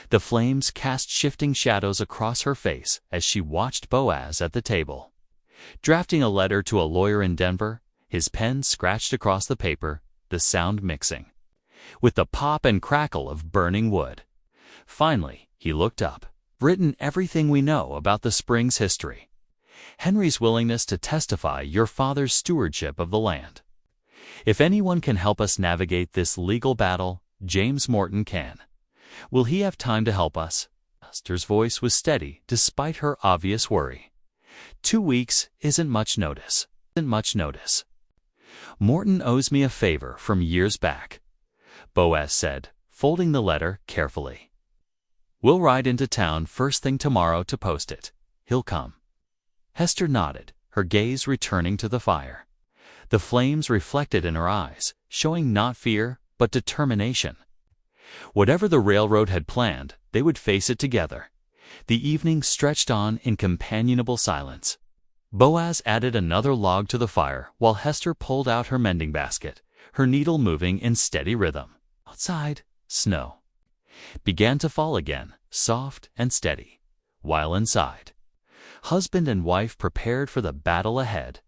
The flames cast shifting shadows across her face as she watched Boaz at the table, drafting a letter to a lawyer in Denver, his pen scratched across the paper, the sound mixing with the pop and crackle of burning wood. Finally, he looked up. Written everything we know about the spring's history. Henry's willingness to testify your father's stewardship of the land. If anyone can help us navigate this legal battle, James Morton can. Will he have time to help us? Hester's voice was steady despite her obvious worry. 2 weeks isn't much notice. Morton owes me a favor from years back, Boaz said, folding the letter carefully. We'll ride into town first thing tomorrow to post it. He'll come. Hester nodded, her gaze returning to the fire. The flames reflected in her eyes, showing not fear, but determination. Whatever the railroad had planned, they would face it together. The evening stretched on in companionable silence. Boaz added another log to the fire while Hester pulled out her mending basket, her needle moving in steady rhythm. Outside, snow began to fall again, soft and steady, while inside, husband and wife prepared for the battle ahead.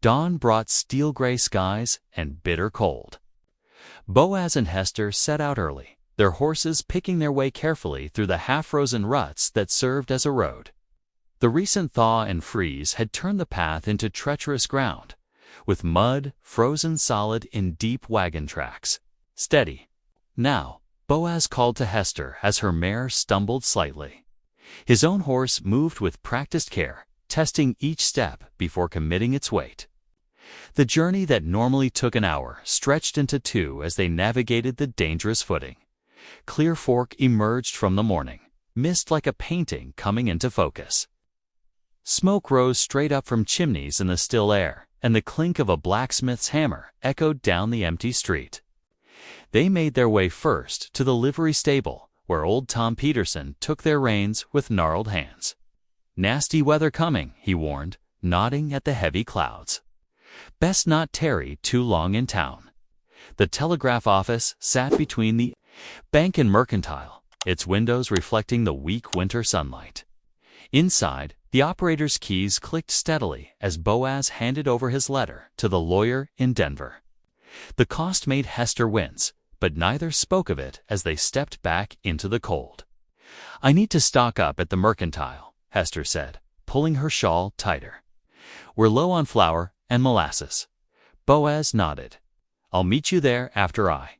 Dawn brought steel-gray skies and bitter cold. Boaz and Hester set out early, their horses picking their way carefully through the half-frozen ruts that served as a road. The recent thaw and freeze had turned the path into treacherous ground, with mud frozen solid in deep wagon tracks. Steady. Now, Boaz called to Hester as her mare stumbled slightly. His own horse moved with practiced care, testing each step before committing its weight. The journey that normally took an hour stretched into 2 as they navigated the dangerous footing. Clear Fork emerged from the morning, mist like a painting coming into focus. Smoke rose straight up from chimneys in the still air, and the clink of a blacksmith's hammer echoed down the empty street. They made their way first to the livery stable, where old Tom Peterson took their reins with gnarled hands. Nasty weather coming, he warned, nodding at the heavy clouds. Best not tarry too long in town. The telegraph office sat between the bank and mercantile, its windows reflecting the weak winter sunlight. Inside, the operator's keys clicked steadily as Boaz handed over his letter to the lawyer in Denver. The cost made Hester wince, but neither spoke of it as they stepped back into the cold. I need to stock up at the mercantile, Hester said, pulling her shawl tighter. We're low on flour and molasses. Boaz nodded. I'll meet you there after I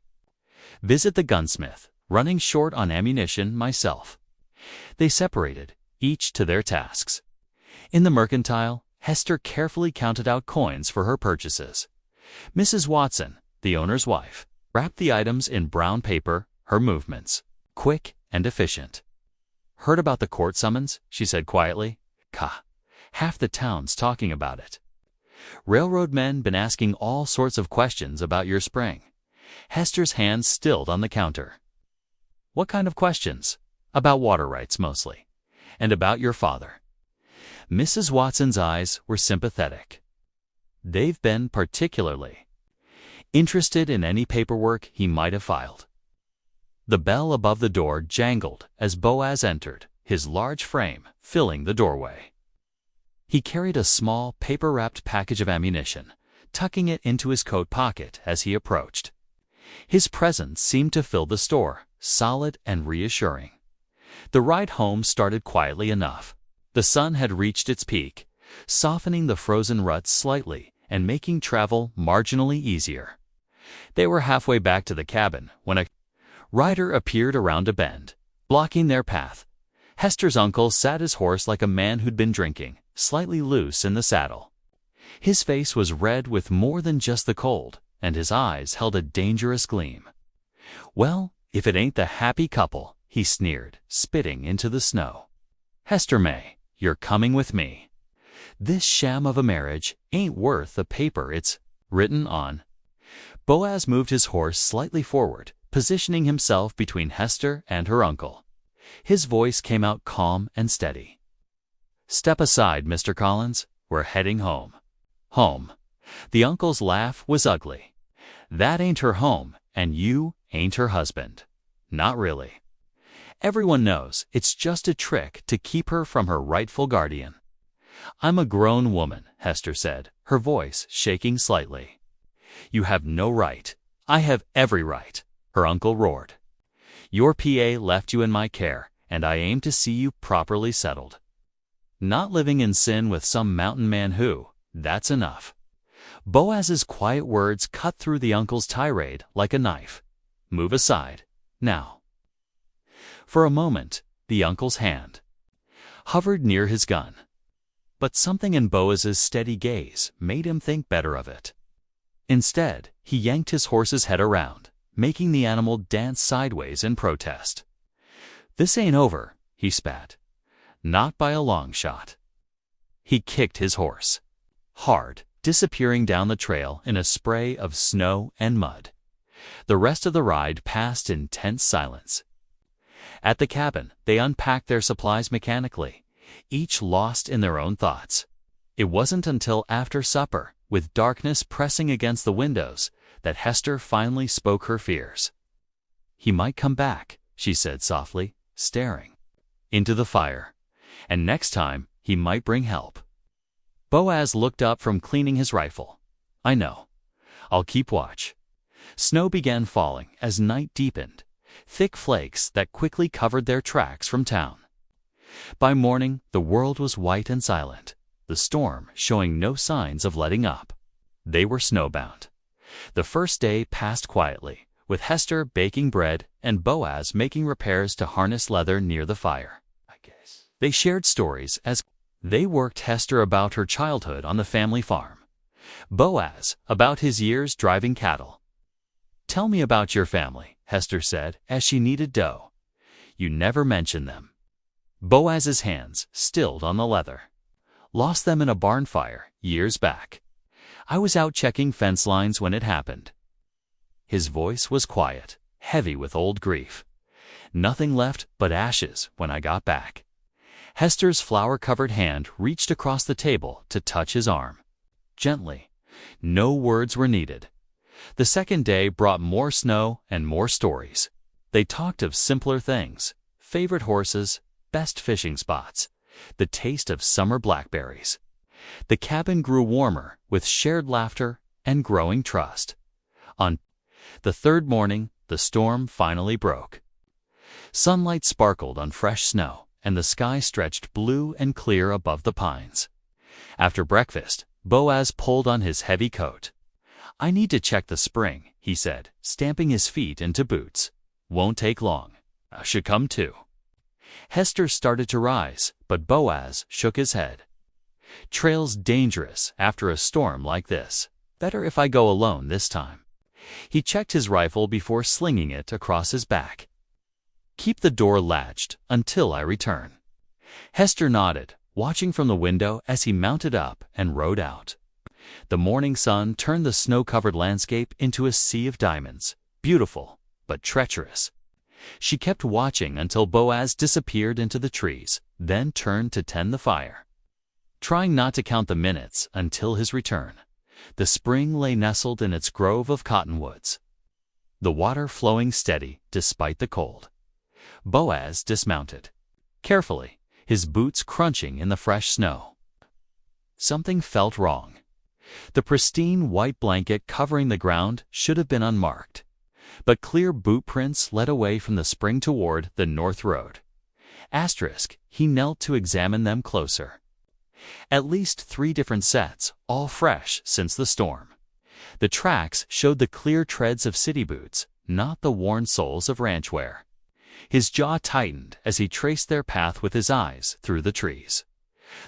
visit the gunsmith, running short on ammunition myself. They separated, each to their tasks. In the mercantile, Hester carefully counted out coins for her purchases. Mrs. Watson, the owner's wife, wrapped the items in brown paper, her movements quick and efficient. Heard about the court summons? She said quietly. Half the town's talking about it. Railroad men been asking all sorts of questions about your spring. Hester's hands stilled on the counter. What kind of questions? About water rights mostly. And about your father. Mrs. Watson's eyes were sympathetic. They've been particularly interested in any paperwork he might have filed. The bell above the door jangled as Boaz entered, his large frame filling the doorway. He carried a small, paper-wrapped package of ammunition, tucking it into his coat pocket as he approached. His presence seemed to fill the store, solid and reassuring. The ride home started quietly enough. The sun had reached its peak, softening the frozen ruts slightly and making travel marginally easier. They were halfway back to the cabin when a rider appeared around a bend, blocking their path. Hester's uncle sat his horse like a man who'd been drinking, slightly loose in the saddle. His face was red with more than just the cold, and his eyes held a dangerous gleam. Well, if it ain't the happy couple, he sneered, spitting into the snow. Hester May, you're coming with me. This sham of a marriage ain't worth the paper it's written on. Boaz moved his horse slightly forward, positioning himself between Hester and her uncle. His voice came out calm and steady. Step aside, Mr. Collins. We're heading home. Home. The uncle's laugh was ugly. That ain't her home, and you ain't her husband. Not really. Everyone knows it's just a trick to keep her from her rightful guardian. I'm a grown woman, Hester said, her voice shaking slightly. You have no right. I have every right, her uncle roared. Your PA left you in my care, and I aim to see you properly settled. Not living in sin with some mountain man who, that's enough. Boaz's quiet words cut through the uncle's tirade like a knife. Move aside, now. For a moment, the uncle's hand hovered near his gun. But something in Boaz's steady gaze made him think better of it. Instead, he yanked his horse's head around, making the animal dance sideways in protest. This ain't over, he spat. Not by a long shot. He kicked his horse hard, disappearing down the trail in a spray of snow and mud. The rest of the ride passed in tense silence. At the cabin, they unpacked their supplies mechanically, each lost in their own thoughts. It wasn't until after supper, with darkness pressing against the windows, that Hester finally spoke her fears. He might come back, she said softly, staring into the fire. And next time, he might bring help. Boaz looked up from cleaning his rifle. I know. I'll keep watch. Snow began falling as night deepened, thick flakes that quickly covered their tracks from town. By morning, the world was white and silent, the storm showing no signs of letting up. They were snowbound. The first day passed quietly, with Hester baking bread and Boaz making repairs to harness leather near the fire. They shared stories as they worked, Hester about her childhood on the family farm, Boaz about his years driving cattle. Tell me about your family, Hester said as she kneaded dough. You never mention them. Boaz's hands stilled on the leather. Lost them in a barn fire years back. I was out checking fence lines when it happened. His voice was quiet, heavy with old grief. Nothing left but ashes when I got back. Hester's flour-covered hand reached across the table to touch his arm. Gently. No words were needed. The second day brought more snow and more stories. They talked of simpler things, favorite horses, best fishing spots, the taste of summer blackberries. The cabin grew warmer with shared laughter and growing trust. On the third morning, the storm finally broke. Sunlight sparkled on fresh snow, and the sky stretched blue and clear above the pines. After breakfast, Boaz pulled on his heavy coat. "I need to check the spring," he said, stamping his feet into boots. "Won't take long. I should come too." Hester started to rise, but Boaz shook his head. "Trail's dangerous after a storm like this. Better if I go alone this time." He checked his rifle before slinging it across his back. "Keep the door latched until I return." Hester nodded, watching from the window as he mounted up and rode out. The morning sun turned the snow-covered landscape into a sea of diamonds, beautiful but treacherous. She kept watching until Boaz disappeared into the trees, then turned to tend the fire. Trying not to count the minutes until his return, the spring lay nestled in its grove of cottonwoods, the water flowing steady despite the cold. Boaz dismounted, carefully, his boots crunching in the fresh snow. Something felt wrong. The pristine white blanket covering the ground should have been unmarked, but clear boot prints led away from the spring toward the north road. He knelt to examine them closer. At least 3 different sets, all fresh since the storm. The tracks showed the clear treads of city boots, not the worn soles of ranch wear. His jaw tightened as he traced their path with his eyes through the trees.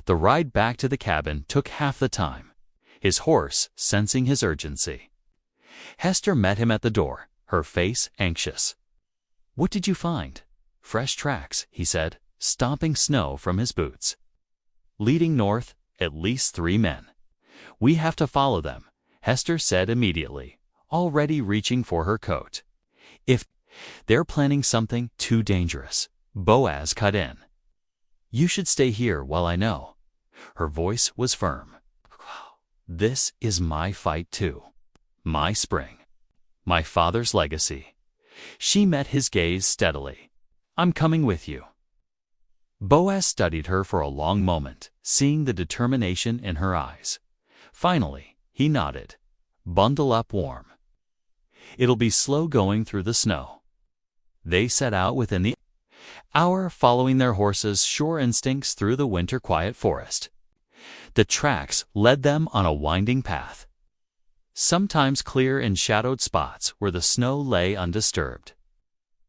The ride back to the cabin took half the time, his horse sensing his urgency. Hester met him at the door, her face anxious. "What did you find?" "Fresh tracks," he said, stomping snow from his boots. "Leading north, at least 3 men. We have to follow them," Hester said immediately, already reaching for her coat. "If they're planning something too dangerous," Boaz cut in. "You should stay here while I know." Her voice was firm. "This is my fight too. My spring. My father's legacy." She met his gaze steadily. "I'm coming with you." Boaz studied her for a long moment, seeing the determination in her eyes. Finally, he nodded. "Bundle up warm. It'll be slow going through the snow." They set out within the hour, following their horses' sure instincts through the winter-quiet forest. The tracks led them on a winding path, sometimes clear in shadowed spots where the snow lay undisturbed,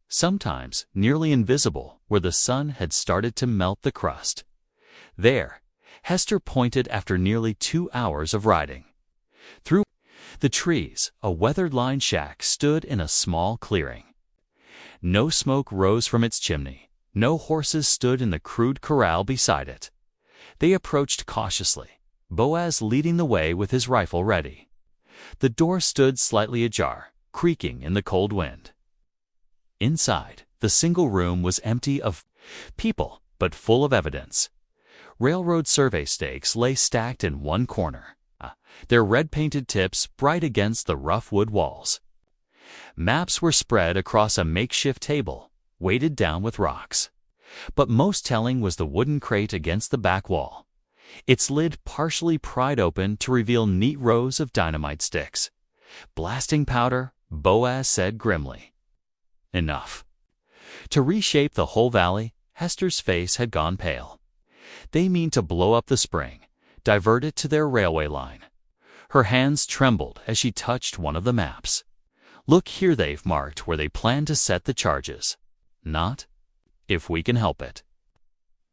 sometimes nearly invisible where the sun had started to melt the crust. There, Hester pointed after nearly 2 hours of riding. Through the trees, a weathered-lined shack stood in a small clearing. No smoke rose from its chimney. No horses stood in the crude corral beside it. They approached cautiously, Boaz leading the way with his rifle ready. The door stood slightly ajar, creaking in the cold wind. Inside, the single room was empty of people, but full of evidence. Railroad survey stakes lay stacked in one corner, their red-painted tips bright against the rough wood walls. Maps were spread across a makeshift table, weighted down with rocks. But most telling was the wooden crate against the back wall, its lid partially pried open to reveal neat rows of dynamite sticks. "Blasting powder," Boaz said grimly. "Enough." To reshape the whole valley, Hester's face had gone pale. "They mean to blow up the spring, divert it to their railway line." Her hands trembled as she touched one of the maps. "Look here, they've marked where they plan to set the charges. Not if we can help it."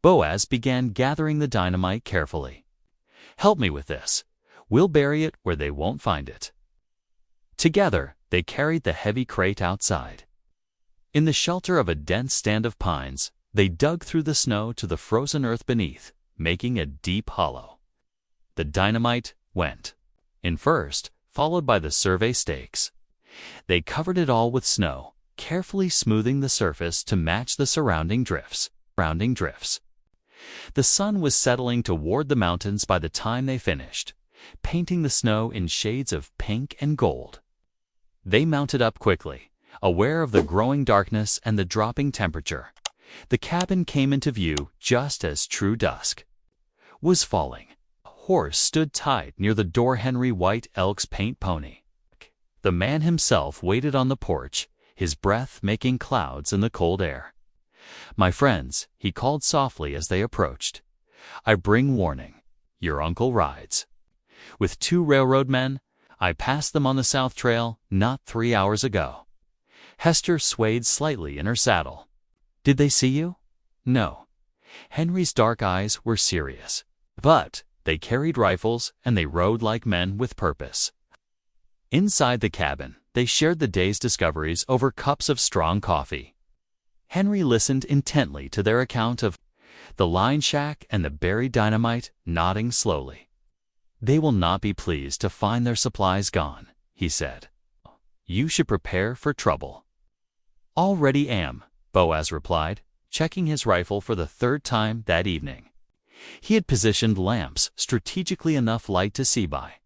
Boaz began gathering the dynamite carefully. "Help me with this. We'll bury it where they won't find it." Together, they carried the heavy crate outside. In the shelter of a dense stand of pines, they dug through the snow to the frozen earth beneath, making a deep hollow. The dynamite went in first, followed by the survey stakes. They covered it all with snow, carefully smoothing the surface to match the surrounding drifts. The sun was settling toward the mountains by the time they finished, painting the snow in shades of pink and gold. They mounted up quickly, aware of the growing darkness and the dropping temperature. The cabin came into view just as true dusk was falling. A horse stood tied near the door. Henry White Elk's paint pony. The man himself waited on the porch, his breath making clouds in the cold air. "My friends," he called softly as they approached, "I bring warning. your uncle rides. With 2 railroad men, I passed them on the South Trail not 3 hours ago." Hester swayed slightly in her saddle. "Did they see you?" "No." Henry's dark eyes were serious. "But they carried rifles and they rode like men with purpose." Inside the cabin, they shared the day's discoveries over cups of strong coffee. Henry listened intently to their account of the line shack and the buried dynamite, nodding slowly. "They will not be pleased to find their supplies gone," he said. "You should prepare for trouble." "Already am," Boaz replied, checking his rifle for the 3rd time that evening. He had positioned lamps strategically enough light to see by,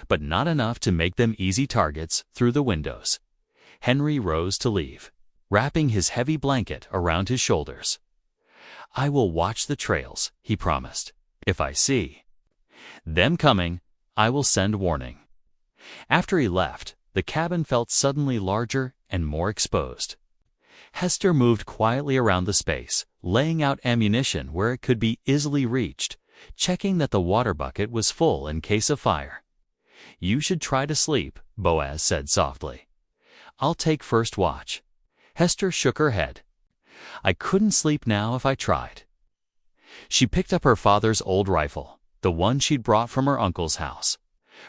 but not enough to make them easy targets through the windows. Henry rose to leave, wrapping his heavy blanket around his shoulders. "I will watch the trails," he promised. "If I see them coming, I will send warning." After he left, the cabin felt suddenly larger and more exposed. Hester moved quietly around the space, laying out ammunition where it could be easily reached, checking that the water bucket was full in case of fire. "You should try to sleep," Boaz said softly. "I'll take first watch." Hester shook her head. "I couldn't sleep now if I tried." She picked up her father's old rifle, the one she'd brought from her uncle's house.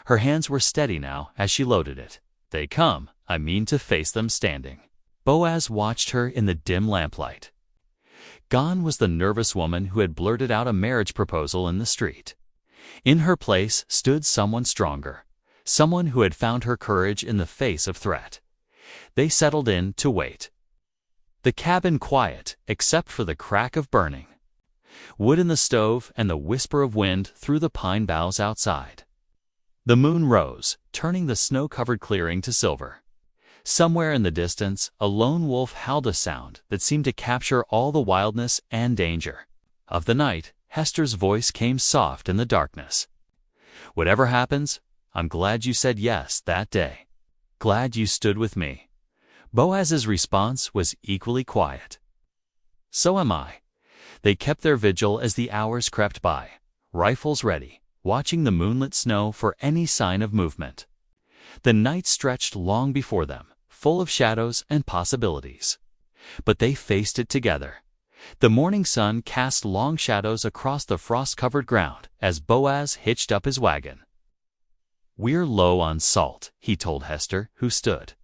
Her hands were steady now as she loaded it. "They come, I mean to face them standing." Boaz watched her in the dim lamplight. Gone was the nervous woman who had blurted out a marriage proposal in the street. In her place stood someone stronger, someone who had found her courage in the face of threat. They settled in to wait. The cabin quiet, except for the crack of burning wood in the stove and the whisper of wind through the pine boughs outside. The moon rose, turning the snow-covered clearing to silver. Somewhere in the distance, a lone wolf howled a sound that seemed to capture all the wildness and danger of the night. Hester's voice came soft in the darkness. "Whatever happens, I'm glad you said yes that day. Glad you stood with me." Boaz's response was equally quiet. "So am I." They kept their vigil as the hours crept by, rifles ready, watching the moonlit snow for any sign of movement. The night stretched long before them, full of shadows and possibilities. But they faced it together. The morning sun cast long shadows across the frost-covered ground as Boaz hitched up his wagon. "We're low on salt," he told Hester, who stood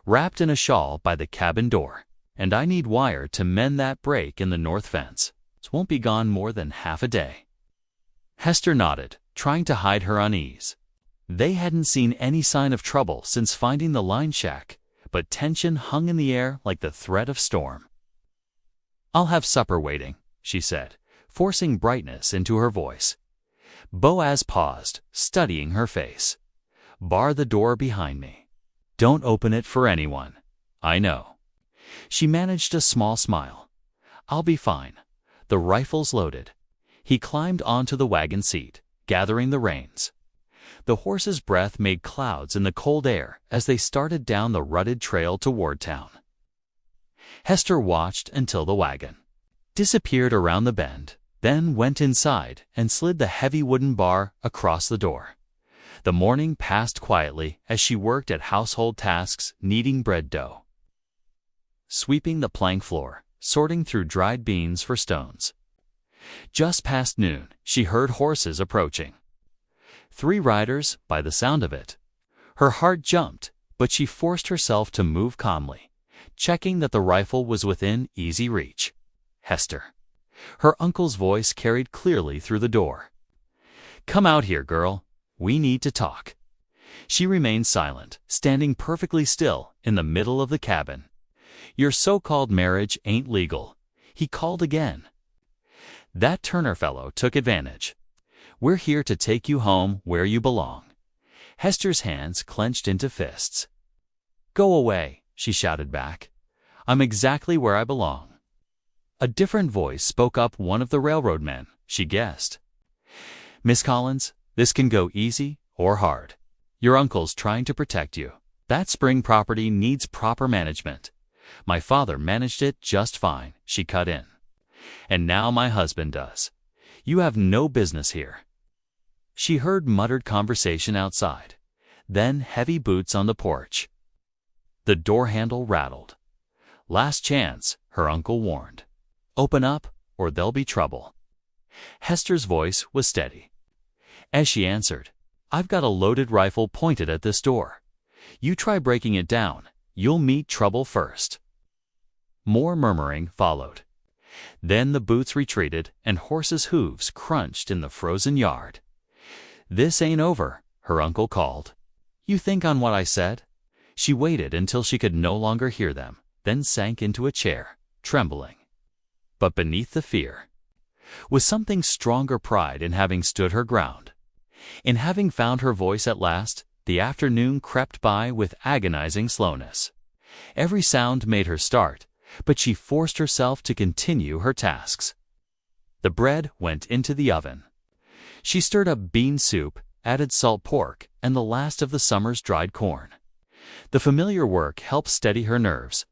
wrapped in a shawl by the cabin door, "and I need wire to mend that break in the north fence. It won't be gone more than half a day." Hester nodded, trying to hide her unease. They hadn't seen any sign of trouble since finding the line shack, but tension hung in the air like the threat of storm. "I'll have supper waiting," she said, forcing brightness into her voice. Boaz paused, studying her face. "Bar the door behind me. Don't open it for anyone. I know." She managed a small smile. "I'll be fine. The rifle's loaded." He climbed onto the wagon seat, gathering the reins. The horse's breath made clouds in the cold air as they started down the rutted trail toward town. Hester watched until the wagon disappeared around the bend, then went inside and slid the heavy wooden bar across the door. The morning passed quietly as she worked at household tasks, kneading bread dough, sweeping the plank floor, sorting through dried beans for stones. Just past noon, she heard horses approaching. 3 riders, by the sound of it. Her heart jumped, but she forced herself to move calmly, checking that the rifle was within easy reach. "Hester." Her uncle's voice carried clearly through the door. "Come out here, girl. We need to talk." She remained silent, standing perfectly still in the middle of the cabin. "Your so-called marriage ain't legal," he called again. "That Turner fellow took advantage. We're here to take you home where you belong." Hester's hands clenched into fists. "Go away," she shouted back. "I'm exactly where I belong." A different voice spoke up, one of the railroad men, she guessed. "Miss Collins, this can go easy or hard. Your uncle's trying to protect you. That spring property needs proper management. My father managed it just fine," she cut in. "And now my husband does. You have no business here." she heard muttered conversation outside, then heavy boots on the porch. The door handle rattled. "Last chance," her uncle warned. "Open up, or there'll be trouble." Hester's voice was steady. As she answered, "I've got a loaded rifle pointed at this door. You try breaking it down, you'll meet trouble first." More murmuring followed. Then the boots retreated and horses' hooves crunched in the frozen yard. "This ain't over," her uncle called. "You think on what I said?" She waited until she could no longer hear them, then sank into a chair, trembling. But beneath the fear was something stronger pride in having stood her ground. In having found her voice at last, the afternoon crept by with agonizing slowness. Every sound made her start, but she forced herself to continue her tasks. The bread went into the oven. She stirred up bean soup, added salt pork, and the last of the summer's dried corn. The familiar work helped steady her nerves.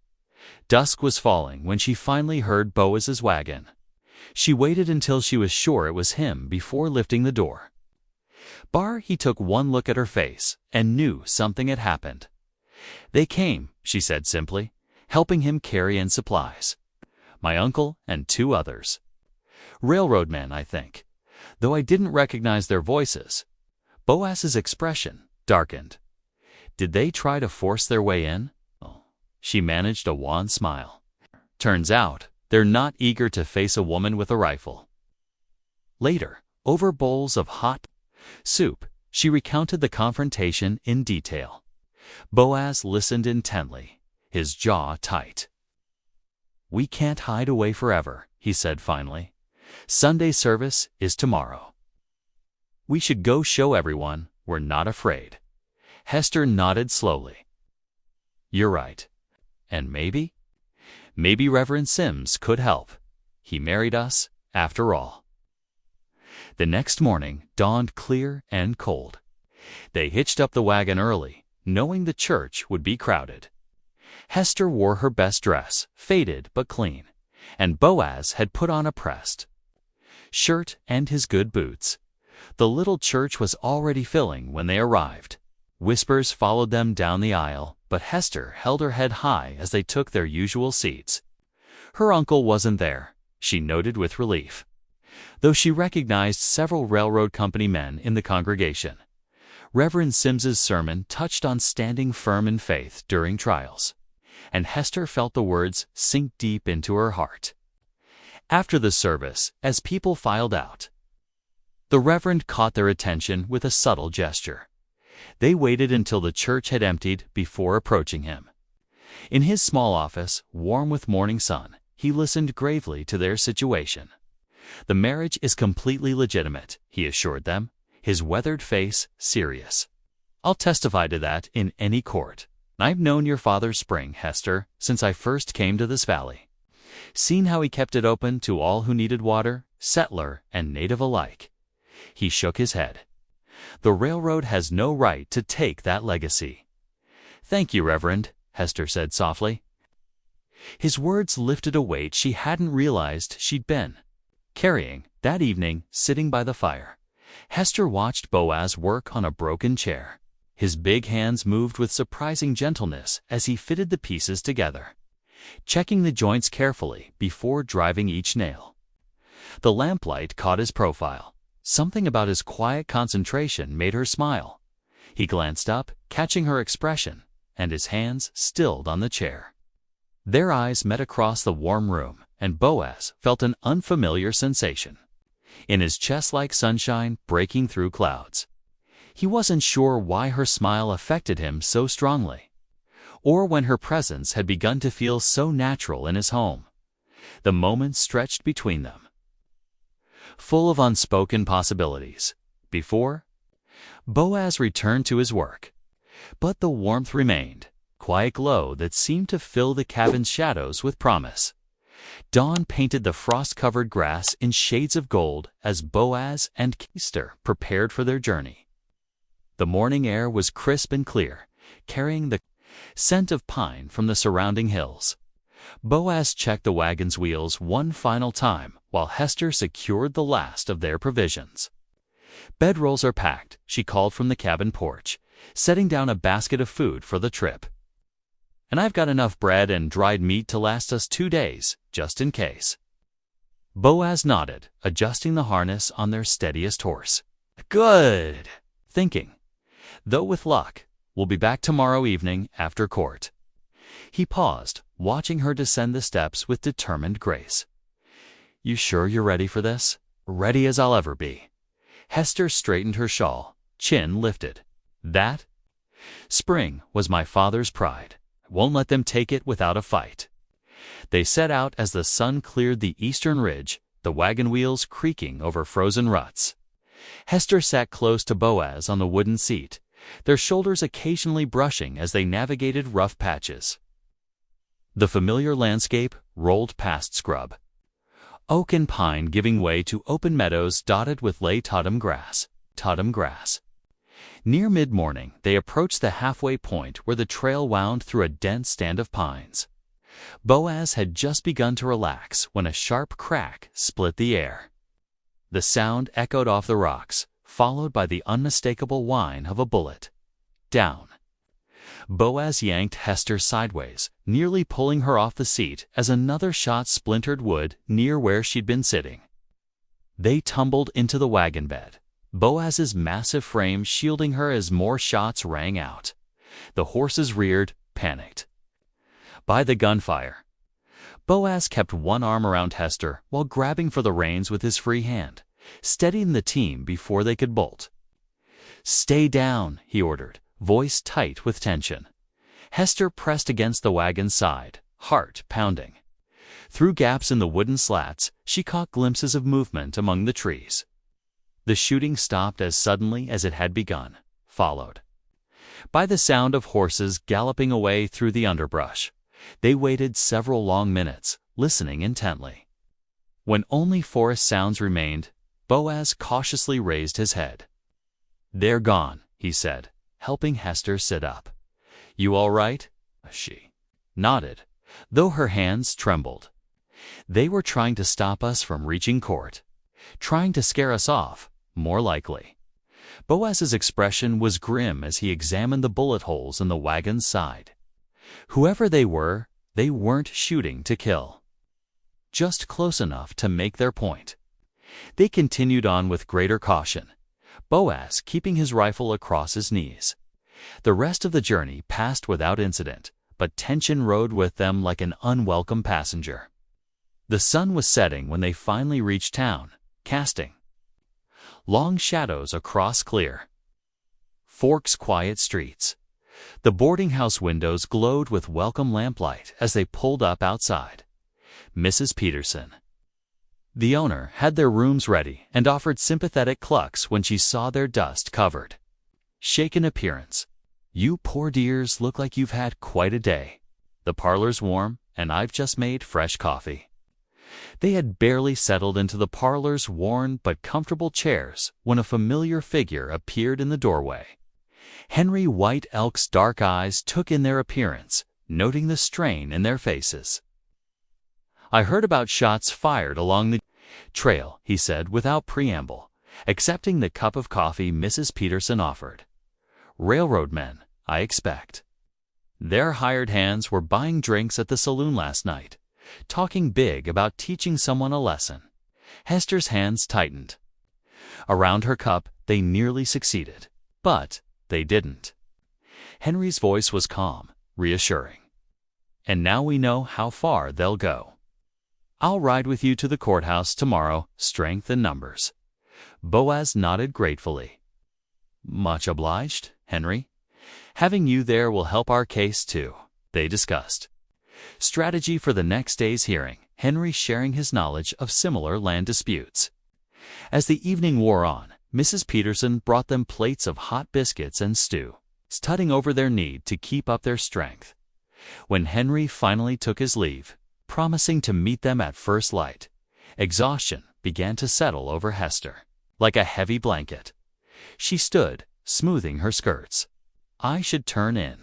Dusk was falling when she finally heard Boaz's wagon. She waited until she was sure it was him before lifting the door. He took one look at her face and knew something had happened. "They came," she said simply, "helping him carry in supplies. My uncle and 2 others. Railroad men, I think, though I didn't recognize their voices." Boaz's expression darkened. "Did they try to force their way in?" She managed a wan smile. "Turns out, they're not eager to face a woman with a rifle." Later, over bowls of hot soup, she recounted the confrontation in detail. Boaz listened intently, his jaw tight. "We can't hide away forever," he said finally. "Sunday service is tomorrow. We should go show everyone we're not afraid." Hester nodded slowly. "You're right. And maybe Reverend Sims could help. He married us, after all." The next morning dawned clear and cold. They hitched up the wagon early, knowing the church would be crowded. Hester wore her best dress, faded but clean, and Boaz had put on a pressed shirt and his good boots. The little church was already filling when they arrived. Whispers followed them down the aisle, but Hester held her head high as they took their usual seats. Her uncle wasn't there, she noted with relief, though she recognized several railroad company men in the congregation. Reverend Sims's sermon touched on standing firm in faith during trials, and Hester felt the words sink deep into her heart. After the service, as people filed out, the Reverend caught their attention with a subtle gesture. They waited until the church had emptied before approaching him. In his small office, warm with morning sun, he listened gravely to their situation. "The marriage is completely legitimate," he assured them, his weathered face serious. "I'll testify to that in any court. I've known your father Spring, Hester, since I first came to this valley. Seen how he kept it open to all who needed water, settler and native alike." He shook his head. "The railroad has no right to take that legacy." "Thank you, Reverend," Hester said softly. His words lifted a weight she hadn't realized she'd been carrying. That evening, sitting by the fire, Hester watched Boaz work on a broken chair. His big hands moved with surprising gentleness as he fitted the pieces together, checking the joints carefully before driving each nail. The lamplight caught his profile. Something about his quiet concentration made her smile. He glanced up, catching her expression, and his hands stilled on the chair. Their eyes met across the warm room, and Boaz felt an unfamiliar sensation in his chest, like sunshine breaking through clouds. He wasn't sure why her smile affected him so strongly, or when her presence had begun to feel so natural in his home. The moments stretched between them, full of unspoken possibilities. Before Boaz returned to his work, but the warmth remained, quiet glow that seemed to fill the cabin's shadows with promise. Dawn painted the frost-covered grass in shades of gold as Boaz and Hester prepared for their journey. The morning air was crisp and clear, carrying the scent of pine from the surrounding hills. Boaz checked the wagon's wheels one final time while Hester secured the last of their provisions. Bedrolls are packed, she called from the cabin porch, setting down a basket of food for the trip. And I've got enough bread and dried meat to last us 2 days, just in case. Boaz nodded, adjusting the harness on their steadiest horse. Good, thinking. Though with luck, we'll be back tomorrow evening after court. He paused, watching her descend the steps with determined grace. You sure you're ready for this? Ready as I'll ever be. Hester straightened her shawl, chin lifted. That? Spring was my father's pride. I won't let them take it without a fight. They set out as the sun cleared the eastern ridge, the wagon wheels creaking over frozen ruts. Hester sat close to Boaz on the wooden seat, their shoulders occasionally brushing as they navigated rough patches. The familiar landscape rolled past scrub. Oak and pine giving way to open meadows dotted with lay totem grass. Near mid-morning, they approached the halfway point where the trail wound through a dense stand of pines. Boaz had just begun to relax when a sharp crack split the air. The sound echoed off the rocks, followed by the unmistakable whine of a bullet. Down. Boaz yanked Hester sideways, nearly pulling her off the seat as another shot splintered wood near where she'd been sitting. They tumbled into the wagon bed, Boaz's massive frame shielding her as more shots rang out. The horses reared, panicked. By the gunfire. Boaz kept one arm around Hester while grabbing for the reins with his free hand, steadying the team before they could bolt. Stay down, he ordered, voice tight with tension. Hester pressed against the wagon's side, heart pounding. Through gaps in the wooden slats, she caught glimpses of movement among the trees. The shooting stopped as suddenly as it had begun, followed by the sound of horses galloping away through the underbrush. They waited several long minutes, listening intently. When only forest sounds remained, Boaz cautiously raised his head. They're gone, he said, helping Hester sit up. You all right? She nodded, though her hands trembled. They were trying to stop us from reaching court. Trying to scare us off, more likely. Boaz's expression was grim as he examined the bullet holes in the wagon's side. Whoever they weren't shooting to kill. Just close enough to make their point. They continued on with greater caution, Boaz keeping his rifle across his knees. The rest of the journey passed without incident, but tension rode with them like an unwelcome passenger. The sun was setting when they finally reached town, casting long shadows across Clear Fork's quiet streets. The boarding house windows glowed with welcome lamplight as they pulled up outside. Mrs. Peterson, the owner, had their rooms ready and offered sympathetic clucks when she saw their dust-covered, shaken appearance. You poor dears look like you've had quite a day. The parlor's warm, and I've just made fresh coffee. They had barely settled into the parlor's worn but comfortable chairs when a familiar figure appeared in the doorway. Henry White Elk's dark eyes took in their appearance, noting the strain in their faces. I heard about shots fired along the trail, he said without preamble, accepting the cup of coffee Mrs. Peterson offered. Railroad men, I expect. Their hired hands were buying drinks at the saloon last night, talking big about teaching someone a lesson. Hester's hands tightened. Around her cup, they nearly succeeded, but they didn't. Henry's voice was calm, reassuring. And now we know how far they'll go. I'll ride with you to the courthouse tomorrow, strength in numbers. Boaz nodded gratefully. Much obliged, Henry. Having you there will help our case too, they discussed. Strategy for the next day's hearing, Henry sharing his knowledge of similar land disputes. As the evening wore on, Mrs. Peterson brought them plates of hot biscuits and stew, tutting over their need to keep up their strength. When Henry finally took his leave, promising to meet them at first light, exhaustion began to settle over Hester, like a heavy blanket. She stood, smoothing her skirts. I should turn in.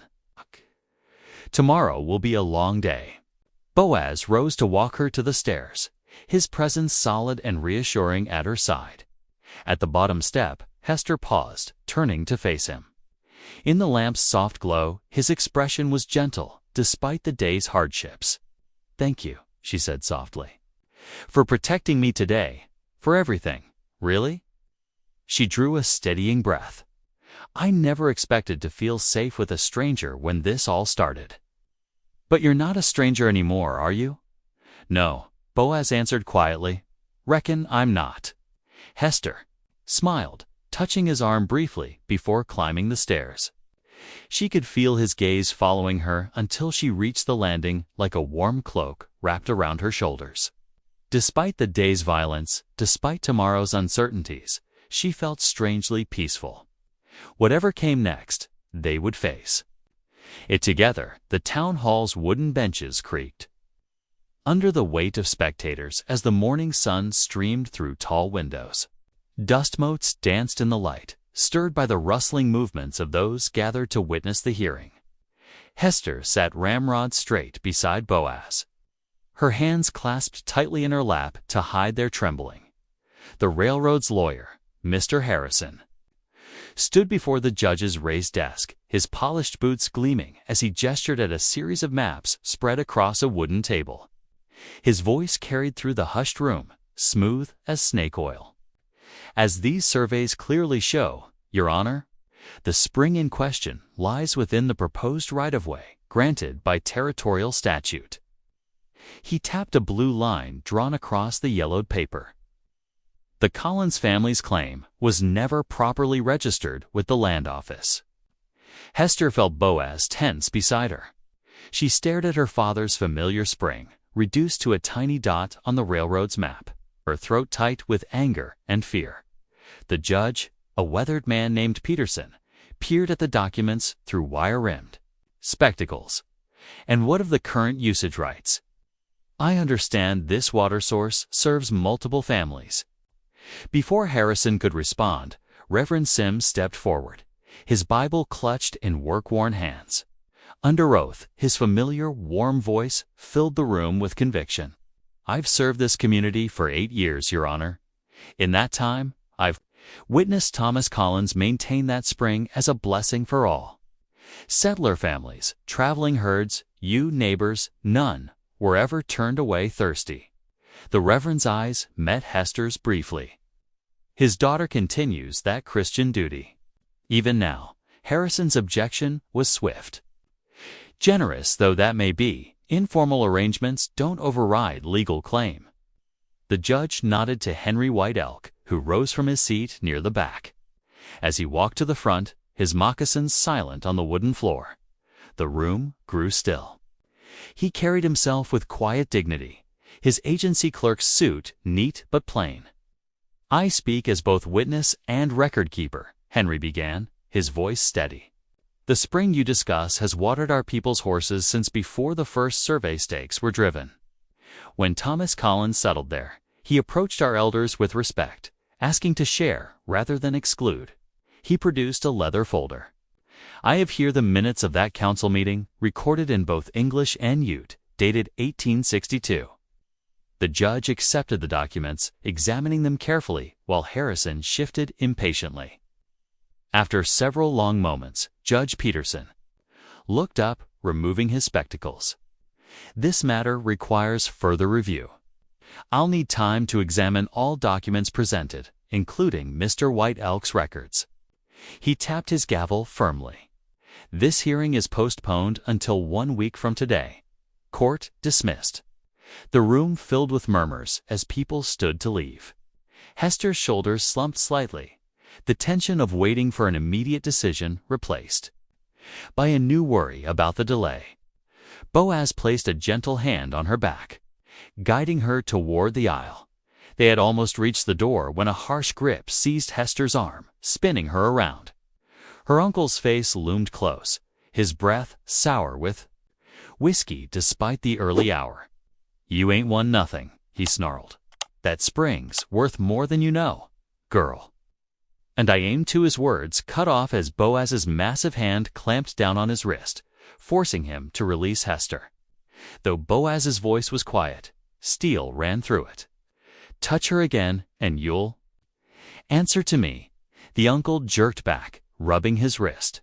Tomorrow will be a long day. Boaz rose to walk her to the stairs, his presence solid and reassuring at her side. At the bottom step, Hester paused, turning to face him. In the lamp's soft glow, his expression was gentle, despite the day's hardships. "Thank you," she said softly. "For protecting me today. For everything. Really?" She drew a steadying breath. "I never expected to feel safe with a stranger when this all started." "But you're not a stranger anymore, are you?" "No," Boaz answered quietly. "Reckon I'm not." Hester smiled, touching his arm briefly before climbing the stairs. She could feel his gaze following her until she reached the landing like a warm cloak wrapped around her shoulders. Despite the day's violence, despite tomorrow's uncertainties, she felt strangely peaceful. Whatever came next, they would face it together. The town hall's wooden benches creaked under the weight of spectators as the morning sun streamed through tall windows. Dust motes danced in the light, stirred by the rustling movements of those gathered to witness the hearing. Hester sat ramrod straight beside Boaz, her hands clasped tightly in her lap to hide their trembling. The railroad's lawyer, Mr. Harrison, stood before the judge's raised desk, his polished boots gleaming as he gestured at a series of maps spread across a wooden table. His voice carried through the hushed room, smooth as snake oil. "As these surveys clearly show, Your Honor, the spring in question lies within the proposed right-of-way granted by territorial statute." He tapped a blue line drawn across the yellowed paper. The Collins family's claim was never properly registered with the land office. Hester felt Boaz tense beside her. She stared at her father's familiar spring, reduced to a tiny dot on the railroad's map, her throat tight with anger and fear. The judge, a weathered man named Peterson, peered at the documents through wire-rimmed spectacles. "And what of the current usage rights? I understand this water source serves multiple families." Before Harrison could respond, Reverend Sims stepped forward, his Bible clutched in work-worn hands. Under oath, his familiar, warm voice filled the room with conviction. "I've served this community for 8 years, Your Honor. In that time, I've witnessed Thomas Collins maintain that spring as a blessing for all. Settler families, traveling herds, you neighbors, none were ever turned away thirsty." The Reverend's eyes met Hester's briefly. "His daughter continues that Christian duty." Even now, Harrison's objection was swift. "Generous though that may be, informal arrangements don't override legal claim." The judge nodded to Henry White Elk, who rose from his seat near the back. As he walked to the front, his moccasins silent on the wooden floor, the room grew still. He carried himself with quiet dignity, his agency clerk's suit neat but plain. "I speak as both witness and record-keeper," Henry began, his voice steady. "The spring you discuss has watered our people's horses since before the first survey stakes were driven. When Thomas Collins settled there, he approached our elders with respect, asking to share rather than exclude." He produced a leather folder. "I have here the minutes of that council meeting, recorded in both English and Ute, dated 1862. The judge accepted the documents, examining them carefully while Harrison shifted impatiently. After several long moments, Judge Peterson looked up, removing his spectacles. "This matter requires further review. I'll need time to examine all documents presented, including Mr. White Elk's records." He tapped his gavel firmly. "This hearing is postponed until 1 week from today. Court dismissed." The room filled with murmurs as people stood to leave. Hester's shoulders slumped slightly, the tension of waiting for an immediate decision replaced by a new worry about the delay. Boaz placed a gentle hand on her back, guiding her toward the aisle. They had almost reached the door when a harsh grip seized Hester's arm, spinning her around. Her uncle's face loomed close, his breath sour with whiskey despite the early hour. "You ain't won nothing," he snarled. "That spring's worth more than you know, girl." And I aimed to his words, cut off as Boaz's massive hand clamped down on his wrist, forcing him to release Hester. Though Boaz's voice was quiet, steel ran through it. "Touch her again, and you'll answer to me. The uncle jerked back, rubbing his wrist.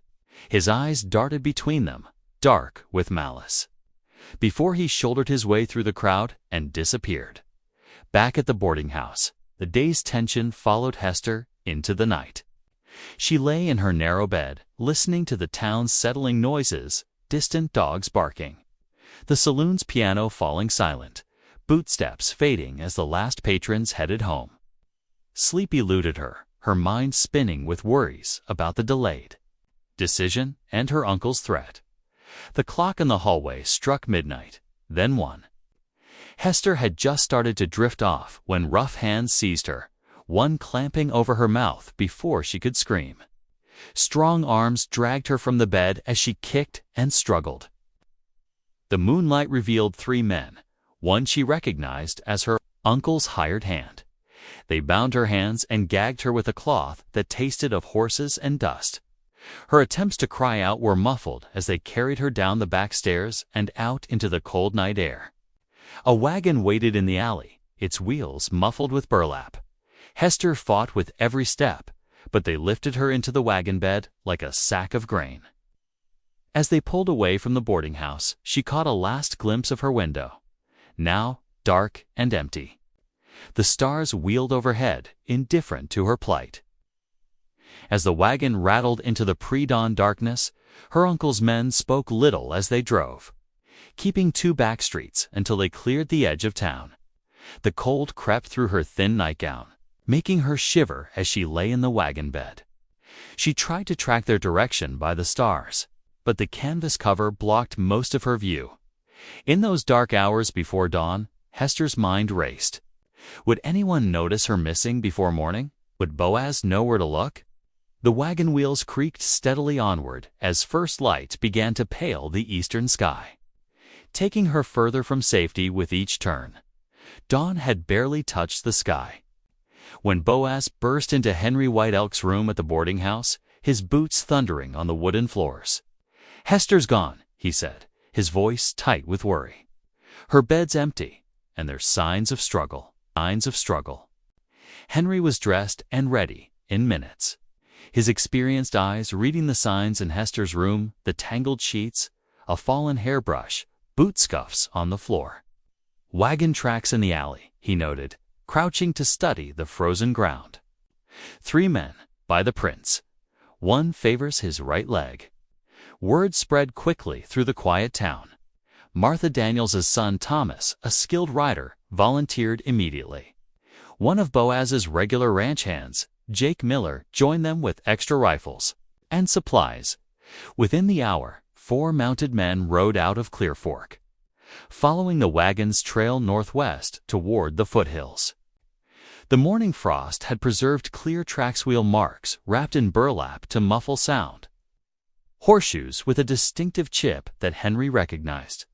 His eyes darted between them, dark with malice, before he shouldered his way through the crowd and disappeared. Back at the boarding house, the day's tension followed Hester into the night. She lay in her narrow bed, listening to the town's settling noises, distant dogs barking, the saloon's piano falling silent, bootsteps fading as the last patrons headed home. Sleep eluded her, her mind spinning with worries about the delayed decision and her uncle's threat. The clock in the hallway struck midnight, then 1. Hester had just started to drift off when rough hands seized her, one clamping over her mouth before she could scream. Strong arms dragged her from the bed as she kicked and struggled. The moonlight revealed 3 men, one she recognized as her uncle's hired hand. They bound her hands and gagged her with a cloth that tasted of horses and dust. Her attempts to cry out were muffled as they carried her down the back stairs and out into the cold night air. A wagon waited in the alley, its wheels muffled with burlap. Hester fought with every step, but they lifted her into the wagon bed like a sack of grain. As they pulled away from the boarding house, she caught a last glimpse of her window, now dark and empty. The stars wheeled overhead, indifferent to her plight. As the wagon rattled into the pre-dawn darkness, her uncle's men spoke little as they drove, keeping 2 back streets until they cleared the edge of town. The cold crept through her thin nightgown, making her shiver as she lay in the wagon bed. She tried to track their direction by the stars, but the canvas cover blocked most of her view. In those dark hours before dawn, Hester's mind raced. Would anyone notice her missing before morning? Would Boaz know where to look? The wagon wheels creaked steadily onward as first light began to pale the eastern sky, taking her further from safety with each turn. Dawn had barely touched the sky when Boaz burst into Henry White Elk's room at the boarding house, his boots thundering on the wooden floors. "Hester's gone," he said, his voice tight with worry. "Her bed's empty, and there's signs of struggle. Henry was dressed and ready in minutes, his experienced eyes reading the signs in Hester's room, the tangled sheets, a fallen hairbrush, boot scuffs on the floor. Wagon tracks in the alley, he noted, crouching to study the frozen ground. 3 men, by the prints. One favors his right leg. Word spread quickly through the quiet town. Martha Daniels' son Thomas, a skilled rider, volunteered immediately. One of Boaz's regular ranch hands, Jake Miller, joined them with extra rifles and supplies. Within the hour, 4 mounted men rode out of Clear Fork, following the wagon's trail northwest toward the foothills. The morning frost had preserved clear tracks wheel marks wrapped in burlap to muffle sound. Horseshoes with a distinctive chip that Henry recognized.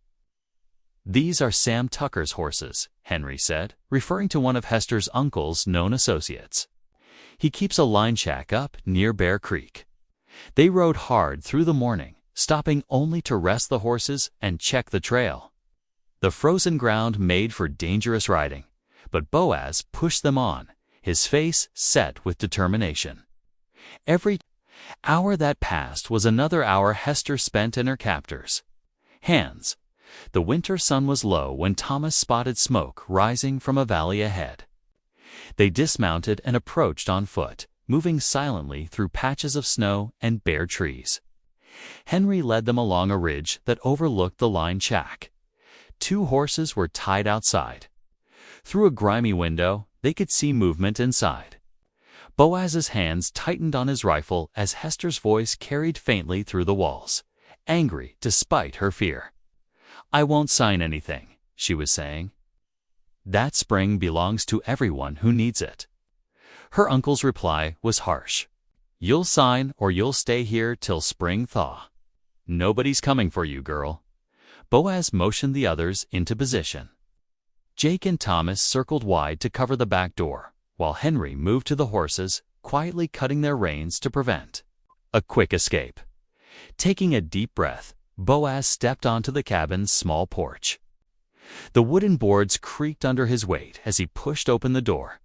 "These are Sam Tucker's horses," Henry said, referring to one of Hester's uncle's known associates. "He keeps a line shack up near Bear Creek." They rode hard through the morning, stopping only to rest the horses and check the trail. The frozen ground made for dangerous riding, but Boaz pushed them on, his face set with determination. Every hour that passed was another hour Hester spent in her captor's hands. The winter sun was low when Thomas spotted smoke rising from a valley ahead. They dismounted and approached on foot, moving silently through patches of snow and bare trees. Henry led them along a ridge that overlooked the line shack. 2 horses were tied outside. Through a grimy window, they could see movement inside. Boaz's hands tightened on his rifle as Hester's voice carried faintly through the walls, angry despite her fear. "I won't sign anything," she was saying. "That spring belongs to everyone who needs it." Her uncle's reply was harsh. "You'll sign or you'll stay here till spring thaw. Nobody's coming for you, girl." Boaz motioned the others into position. Jake and Thomas circled wide to cover the back door, while Henry moved to the horses, quietly cutting their reins to prevent a quick escape. Taking a deep breath, Boaz stepped onto the cabin's small porch. The wooden boards creaked under his weight as he pushed open the door.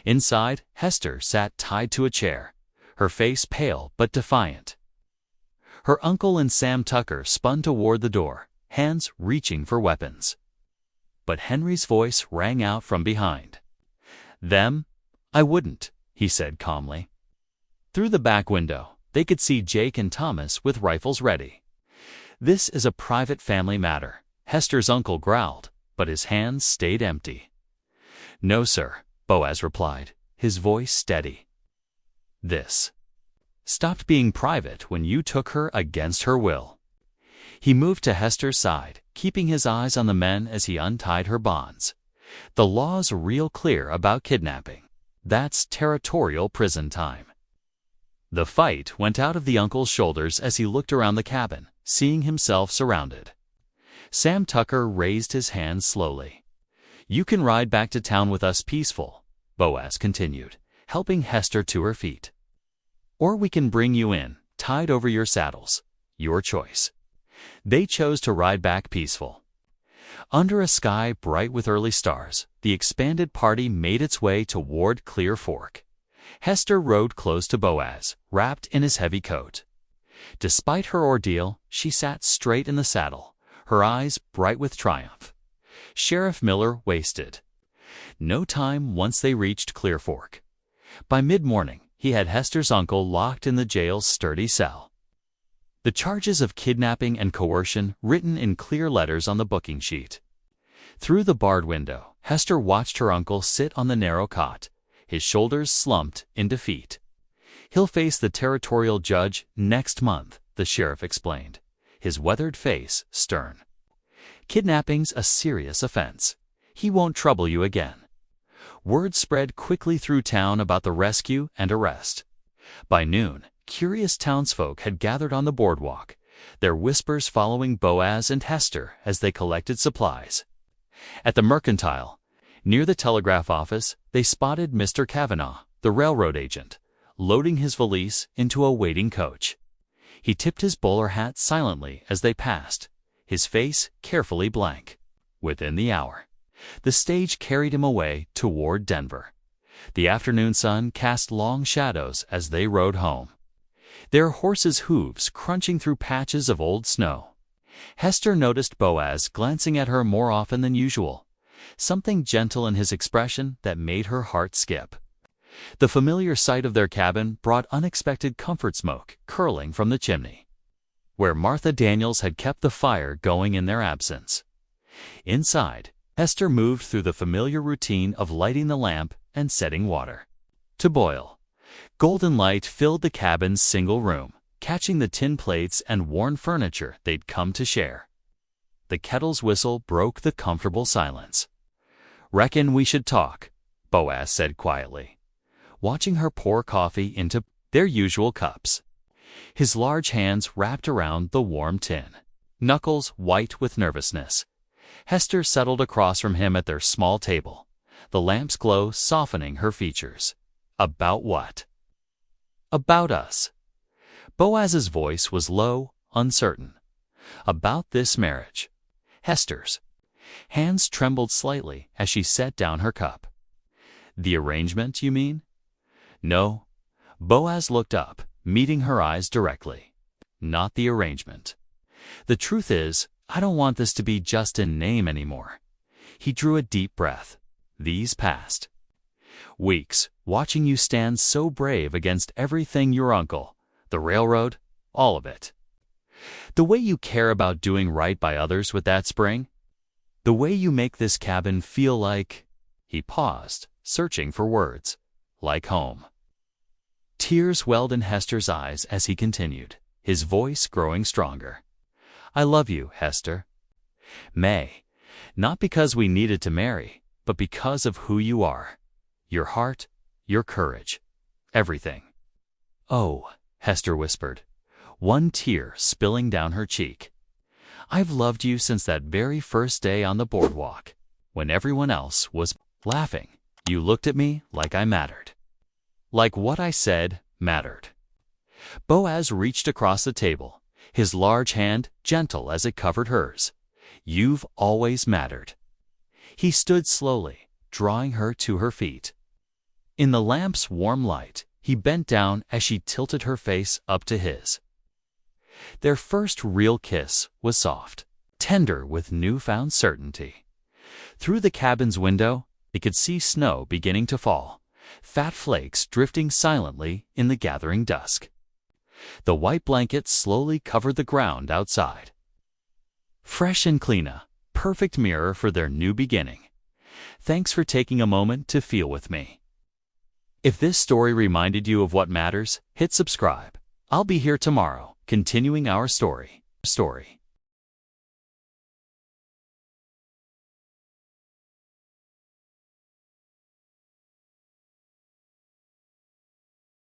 Inside, Hester sat tied to a chair, her face pale but defiant. Her uncle and Sam Tucker spun toward the door, hands reaching for weapons. But Henry's voice rang out from behind. "Them? I wouldn't," he said calmly. Through the back window, they could see Jake and Thomas with rifles ready. "This is a private family matter," Hester's uncle growled, but his hands stayed empty. "No, sir," Boaz replied, his voice steady. "This stopped being private when you took her against her will." He moved to Hester's side, keeping his eyes on the men as he untied her bonds. "The law's real clear about kidnapping. That's territorial prison time." The fight went out of the uncle's shoulders as he looked around the cabin, seeing himself surrounded. Sam Tucker raised his hand slowly. "You can ride back to town with us peaceful," Boaz continued, helping Hester to her feet. "Or we can bring you in, tied over your saddles. Your choice." They chose to ride back peaceful. Under a sky bright with early stars, the expanded party made its way toward Clear Fork. Hester rode close to Boaz, wrapped in his heavy coat. Despite her ordeal, she sat straight in the saddle, her eyes bright with triumph. Sheriff Miller wasted no time once they reached Clear Fork. By mid-morning, he had Hester's uncle locked in the jail's sturdy cell. The charges of kidnapping and coercion written in clear letters on the booking sheet. Through the barred window, Hester watched her uncle sit on the narrow cot, his shoulders slumped in defeat. "He'll face the territorial judge next month," the sheriff explained, his weathered face stern. "Kidnapping's a serious offense. He won't trouble you again." Word spread quickly through town about the rescue and arrest. By noon, curious townsfolk had gathered on the boardwalk, their whispers following Boaz and Hester as they collected supplies. At the Mercantile, near the telegraph office, they spotted Mr. Kavanaugh, the railroad agent, loading his valise into a waiting coach. He tipped his bowler hat silently as they passed, his face carefully blank. Within the hour, the stage carried him away toward Denver. The afternoon sun cast long shadows as they rode home, their horses' hooves crunching through patches of old snow. Hester noticed Boaz glancing at her more often than usual, something gentle in his expression that made her heart skip. The familiar sight of their cabin brought unexpected comfort smoke curling from the chimney, where Martha Daniels had kept the fire going in their absence. Inside, Hester moved through the familiar routine of lighting the lamp and setting water to boil. Golden light filled the cabin's single room, catching the tin plates and worn furniture they'd come to share. The kettle's whistle broke the comfortable silence. "Reckon we should talk," Boaz said quietly, watching her pour coffee into their usual cups. His large hands wrapped around the warm tin, knuckles white with nervousness. Hester settled across from him at their small table, the lamp's glow softening her features. "About what?" "About us." Boaz's voice was low, uncertain. "About this marriage." Hester's hands trembled slightly as she set down her cup. "The arrangement, you mean?" "No." Boaz looked up, meeting her eyes directly. "Not the arrangement. The truth is, I don't want this to be just in name anymore." He drew a deep breath. "These past weeks, watching you stand so brave against everything your uncle, the railroad, all of it. The way you care about doing right by others with that spring. The way you make this cabin feel like—" He paused, searching for words. "Like home." Tears welled in Hester's eyes as he continued, his voice growing stronger. "I love you, Hester. May. Not because we needed to marry, but because of who you are. Your heart, your courage, everything." "Oh," Hester whispered, one tear spilling down her cheek. "I've loved you since that very first day on the boardwalk, when everyone else was laughing. You looked at me like I mattered. Like what I said mattered." Boaz reached across the table, his large hand gentle as it covered hers. "You've always mattered." He stood slowly, drawing her to her feet. In the lamp's warm light, He bent down as she tilted her face up to his. Their first real kiss was soft, tender with newfound certainty. Through the cabin's window, they could see snow beginning to fall, fat flakes drifting silently in the gathering dusk. The white blanket slowly covered the ground outside. Fresh and clean, a perfect mirror for their new beginning. Thanks for taking a moment to feel with me. If this story reminded you of what matters, hit subscribe. I'll be here tomorrow, continuing our story.